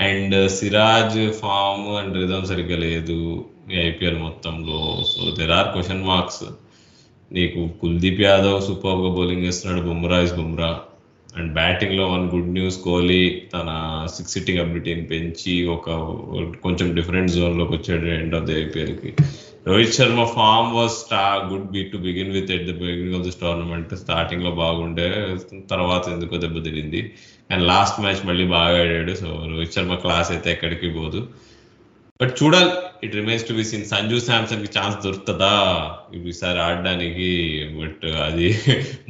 and Siraj form and rhythm సరిగ్గా లేదు ఈ ఐపీఎల్ మొత్తంలో. So there are question marks. నీకు కుల్దీప్ యాదవ్ సూపర్ గా బౌలింగ్ వేస్తున్నాడు, Bumrah is Bumrah. And batting లో వన్ గుడ్ న్యూస్, కోహ్లీ తన సిక్స్ సిట్టింగ్ అబిలిటీని పెంచి కొంచెం డిఫరెంట్ జోన్ లోకి వచ్చాడు ఎండ్ ఆఫ్ ది ఐపీఎల్ కి. Rohit Sharma form was good be to begin with at the beginning of this tournament. Starting లో బాగుండే, తర్వాత ఎందుకో దెబ్బతిరింది. అండ్ లాస్ట్ మ్యాచ్ మళ్ళీ బాగా ఆడాడు. సో రోహిత్ శర్మ క్లాస్ అయితే ఎక్కడికి పోదు. బట్ చూడాలి, it remains to be seen. Sanju Samson కి ఛాన్స్ దొరుకుతుందా ఈసారి ఆడడానికి? బట్ అది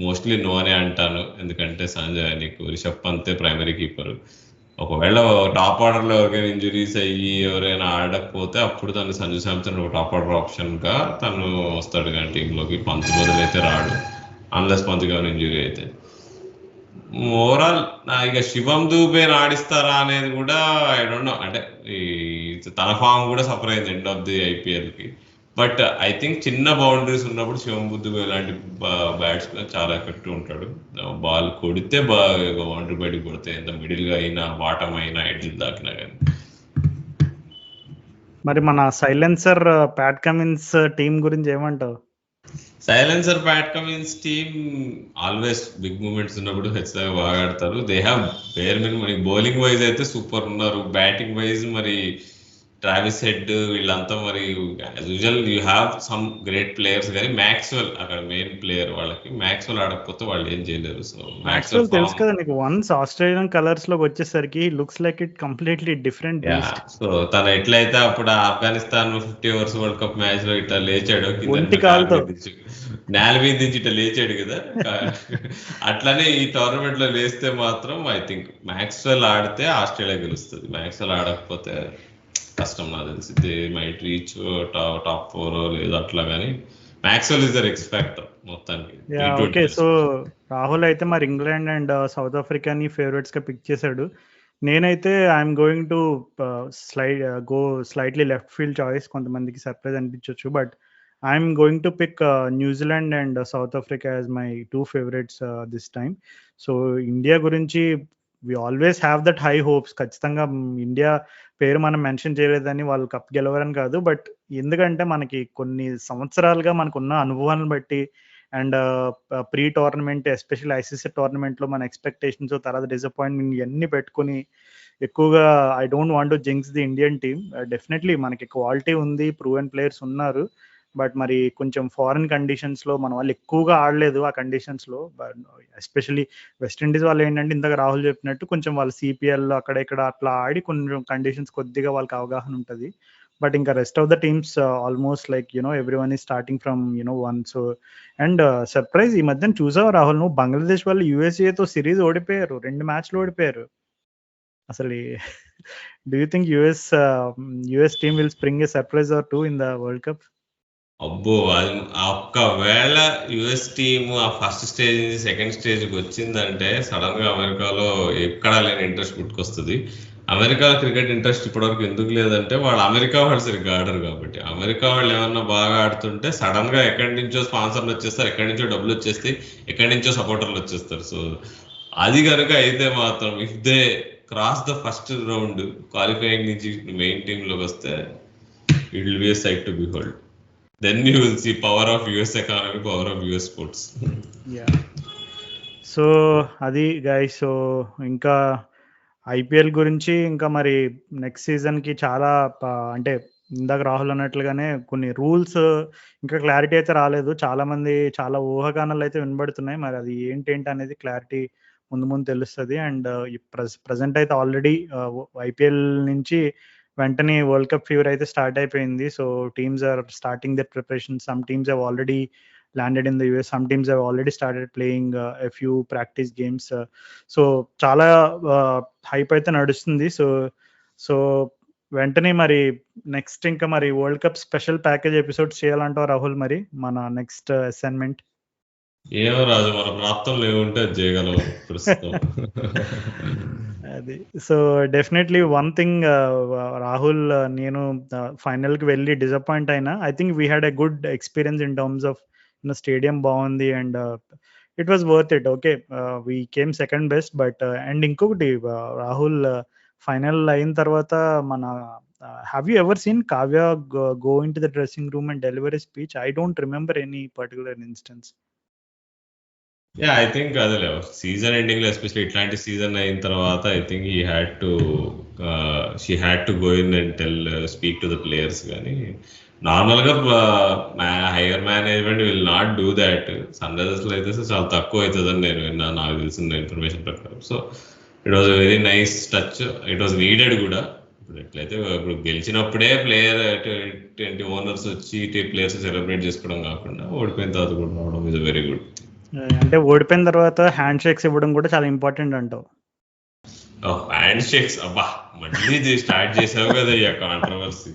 మోస్ట్లీ నో అనే అంటాను, ఎందుకంటే సంజయ్ నీకు రిషబ్ పంతే ప్రైమరీ కీపర్. ఒకవేళ టాప్ ఆర్డర్ లో ఎవరికైనా ఇంజురీస్ అయ్యి ఎవరైనా ఆడకపోతే అప్పుడు తను సంజు శాంసన్ ఒక టాప్ ఆర్డర్ ఆప్షన్ గా తను వస్తాడు, కానీ టీంలోకి పంత్ బదులైతే రాడు అన్లెస్ పంత్ కానీ ఇంజురీ అయితే. ఓవరాల్ ఇక శివం దూబేని ఆడిస్తారా అనేది కూడా ఐ డోంట్ నో. అంటే ఈ తన ఫామ్ కూడా సఫర్ అయింది ఎండ్ ఆఫ్ ది ఐపీఎల్ కి. బట్ ఐ థింక్ చిన్న బౌండరీస్ ఉన్నప్పుడు శివం దూబే లాంటి బ్యాట్స్మెన్ చాలా ఎఫెక్టివ్ ఉంటాడు. బాల్ కొడితే బాగా బౌండరీ బయటకు కొడితే, ఎంత మిడిల్ గా అయినా బాటమ్ అయినా ఎడ్జిల్ దాకినా కానీ. మరి మన సైలెన్సర్ ప్యాట్ కమిన్స్ టీం గురించి ఏమంటావు? Silencer Pat Cummins team always big moments ఉన్నప్పుడు ఖచ్చితంగా బాగా ఆడతారు. They have bare minimum. మరి బౌలింగ్ వైజ్ అయితే సూపర్ ఉన్నారు. బ్యాటింగ్ వైజ్ మరి ట్రావిస్ హెడ్ వీళ్ళంతా మరి as usual you have some great players, కానీ మ్యాక్స్వెల్ అక్కడ మెయిన్ ప్లేయర్. వాళ్ళకి మ్యాక్స్వెల్ ఆడకపోతే వాళ్ళు ఏం చేయలేరు. సో మ్యాక్స్వెల్ తెలుసు కదా నీకు, వన్స్ ఆస్ట్రేలియన్ కలర్స్ లోకి వచ్చేసరికి looks like it completely different. So తను ఎట్లయితే అప్పుడు Afghanistan 50 overs world cup match లో ఇట్లా లేచాడు, నేల మీద నుంచి ఇట్లా లేచాడు కదా, అట్లానే ఈ టోర్నమెంట్ లో లేస్తే మాత్రం ఐ థింక్ మ్యాక్స్వెల్ ఆడితే ఆస్ట్రేలియా గెలుస్తుంది. మ్యాక్స్వెల్ ఆడకపోతే కష్టం నాకు తెలిసి. దే మైట్ రీచ్ టాప్ 4 లేదు అట్లా, కానీ Maxwell is the X factor మొత్తానికి. ఓకే, సో రాహుల్ అయితే మరి ఇంగ్లాండ్ అండ్ సౌత్ ఆఫ్రికాని ఫేవరెట్స్ గా పిక్ చేశాడు. నేనైతే I'm going to slightly left field choice. కొంతమందికి సర్ప్రైజ్ అనిపించవచ్చు, but I'm going to pick New Zealand and South Africa as my 2 favourites this time. So India గురించి we always have that high hopes. ఖచ్చితంగా ఇండియా పేరు మనం మెన్షన్ చేయలేదని వాళ్ళు కప్ గెలవరని కాదు, బట్ ఎందుకంటే మనకి కొన్ని సంవత్సరాలుగా మనకున్న అనుభవాలను బట్టి and pre tournament especially ICC tournament లో మన ఎక్స్పెక్టేషన్స్ తర్వాత డిసప్పాయింట్మెంట్ ఇవన్నీ పెట్టుకుని ఎక్కువగా I don't want to jinx the Indian team. Definitely మనకి క్వాలిటీ ఉంది, ప్రూవెన్ ప్లేయర్స్ ఉన్నారు, బట్ మరి కొంచెం ఫారిన్ కండిషన్స్లో మన వాళ్ళు ఎక్కువగా ఆడలేదు ఆ కండిషన్స్లో. బట్ ఎస్పెషలీ వెస్టిండీస్ వాళ్ళు ఏంటంటే ఇందాక రాహుల్ చెప్పినట్టు కొంచెం వాళ్ళు సిపిఎల్ అక్కడ ఇక్కడ అట్లా ఆడి కొంచెం కండిషన్స్ కొద్దిగా వాళ్ళకి అవగాహన ఉంటుంది. బట్ ఇంకా rest of the teams almost like every one is starting from one. So and surprise ఈ మధ్యన చూసావు రాహుల్ నువ్వు, బంగ్లాదేశ్ వాళ్ళు యూఎస్ఏతో సిరీస్ ఓడిపోయారు, 2 మ్యాచ్లు ఓడిపోయారు అసలు. Do you think US team will spring a surprise or two in the world cup? అబ్బో, అది ఒక్కవేళ యుఎస్ టీమ్ ఆ ఫస్ట్ స్టేజ్ నుంచి సెకండ్ స్టేజ్కి వచ్చిందంటే సడన్ గా అమెరికాలో ఎక్కడా లేని ఇంట్రెస్ట్ పుట్టుకొస్తుంది. అమెరికా క్రికెట్ ఇంట్రెస్ట్ ఇప్పటివరకు ఎందుకు లేదంటే వాళ్ళు అమెరికా వాళ్ళు సరిగ్గా ఆడరు కాబట్టి. అమెరికా వాళ్ళు ఏమన్నా బాగా ఆడుతుంటే సడన్ గా ఎక్కడి నుంచో స్పాన్సర్లు వచ్చేస్తారు, ఎక్కడి నుంచో డబ్బులు వచ్చేస్తాయి, ఎక్కడి నుంచో సపోర్టర్లు వచ్చేస్తారు. సో అది కనుక అయితే మాత్రం if they cross the first round qualifying నుంచి మెయిన్ టీమ్ లోకి వస్తే it will be a sight to behold. Then you will see power of US economy, power of US sports. Yeah. So అది గైస్. సో ఇంకా ఐపీఎల్ గురించి ఇంకా మరి నెక్స్ట్ సీజన్కి చాలా అంటే ఇందాక రాహుల్ అన్నట్లుగానే కొన్ని రూల్స్ ఇంకా క్లారిటీ అయితే రాలేదు. చాలామంది చాలా ఊహాగానాలు అయితే వినబడుతున్నాయి. మరి అది ఏంటి అనేది క్లారిటీ ముందు ముందు తెలుస్తుంది. అండ్ ప్రజెంట్ అయితే ఆల్రెడీ ఐపీఎల్ నుంచి వెంటనే వరల్డ్ కప్ ఫీవర్ అయితే స్టార్ట్ అయిపోయింది. So teams are starting their preparation. Some teams have already landed in the US, some teams have already started playing a few practice games. So చాలా హైప్ అయితే నడుస్తుంది. సో వెంటనే మరి నెక్స్ట్ ఇంకా మరి world cup special package episodes చేయాలంటావు రాహుల్? మరి మన నెక్స్ట్ అసైన్మెంట్ ఏమో రాజు, మన ప్రాప్తంలో ఏముంటే అది చేయగలం ప్రస్తుతం. అది so definitely one thing Rahul, నేను ఫైనల్కి వెళ్ళి డిసప్పాయింట్ అయినా. I think we had a good experience in terms of stadium బాగుంది and it was worth it. Okay, we came second best. But and ఇంకొకటి రాహుల్, ఫైనల్ అయిన తర్వాత మన have you ever seen Kavya go into the dressing room and delivery speech? I don't remember any particular instance. Yeah, I think అదే సీజన్ ఎండింగ్ లో ఎస్పెషల్లీ ఇట్లాంటి సీజన్ అయిన తర్వాత I think she had to go in and speak to the players. కానీ నార్మల్ గా higher management will not do that. Sunrisers లో అయితే చాలా తక్కువ అవుతుందని నేను విన్నా, నాకు తెలిసిన ఇన్ఫర్మేషన్ ప్రకారం. So it was very nice touch, it was needed కూడా. ఇప్పుడు ఎట్లయితే ఇప్పుడు గెలిచినప్పుడే ప్లేయర్ 20 ఓనర్స్ వచ్చి ప్లేయర్స్ సెలబ్రేట్ చేసుకోవడం కాకుండా ఓడిపోయిన తర్వాత కూడా రావడం ఇస్ వెరీ గుడ్. అంటే ఓడిపోయిన తర్వాత హ్యాండ్ షేక్స్ ఇవ్వడం కూడా చాలా ఇంపార్టెంట్ అంటావు? హ్యాండ్ షేక్స్, అబ్బా మళ్ళీ స్టార్ట్ చేసావు కదా ఇక కాంట్రవర్సీ.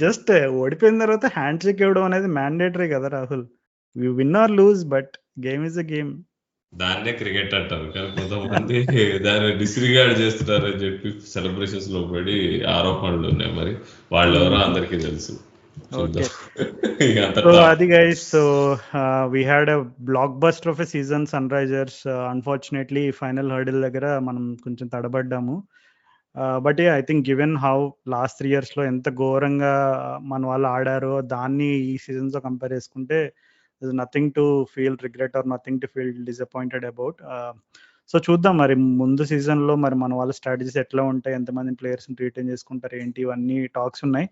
జస్ట్ ఓడిపోయిన తర్వాత హ్యాండ్ షేక్ ఇవ్వడం అనేది మ్యాండేటరీ కదా Rahul. You win or lose, but game is a game. దాన్నే క్రికెట్ అంటారు. కానీ కొంతమంది దాన్ని డిస్రిగార్డ్ చేస్తున్నారని చెప్పి సెలబ్రేషన్స్ లో పడి ఆరోపణలు ఉన్నాయి. మరి వాళ్ళు ఎవరో అందరికీ తెలుసు. సో అది guys. So we had a blockbuster of a season Sunrisers. Unfortunately final hurdle దగ్గర మనం కొంచెం తడబడ్డాము. But I think given how last 3 years లో ఎంత ఘోరంగా మన వాళ్ళు ఆడారో దాన్ని ఈ సీజన్తో కంపేర్ చేసుకుంటే nothing to feel regret or nothing to feel disappointed about. So చూద్దాం మరి ముందు సీజన్లో మరి మన వాళ్ళ స్ట్రాటజీస్ ఎట్లా ఉంటాయి, ఎంతమంది ప్లేయర్స్ని రిటైన్ చేసుకుంటారు ఏంటి, ఇవన్నీ టాక్స్ ఉన్నాయి.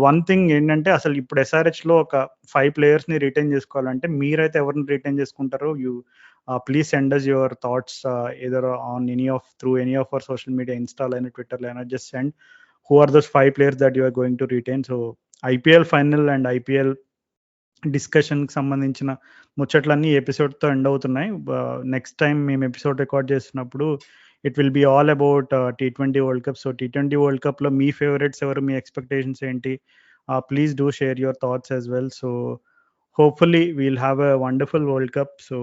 వన్ థింగ్ ఏంటంటే అసలు ఇప్పుడు SRHలో ఒక 5 players-ని రిటైన్ చేసుకోవాలంటే మీరైతే ఎవరిని రిటైన్ చేసుకుంటారో please send us your thoughts either on through any of our social media, Insta అయినా Twitter అయినా. just send who are those 5 players that you are going to retain. So IPL final and IPL డిస్కషన్కి సంబంధించిన ముచ్చట్లన్నీ ఎపిసోడ్తో ఎండ్ అవుతున్నాయి. నెక్స్ట్ టైం మేము ఎపిసోడ్ రికార్డ్ చేస్తున్నప్పుడు it will be all about T20 world cup. So T20 world కప్లో మీ ఫేవరెట్స్ ఎవరు, మీ ఎక్స్పెక్టేషన్స్ ఏంటి? Please do share your thoughts as well. So hopefully we'll have a wonderful World Cup. So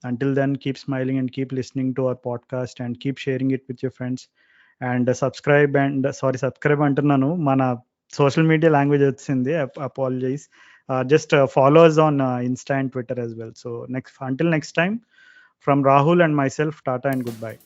until then, keep smiling and keep listening to our podcast and keep sharing it with your friends and subscribe అంటున్నాను, మన సోషల్ మీడియా లాంగ్వేజ్ వచ్చింది, apologize. Just follow us on Insta and Twitter as well. So until next time, from Rahul and myself, tata and goodbye.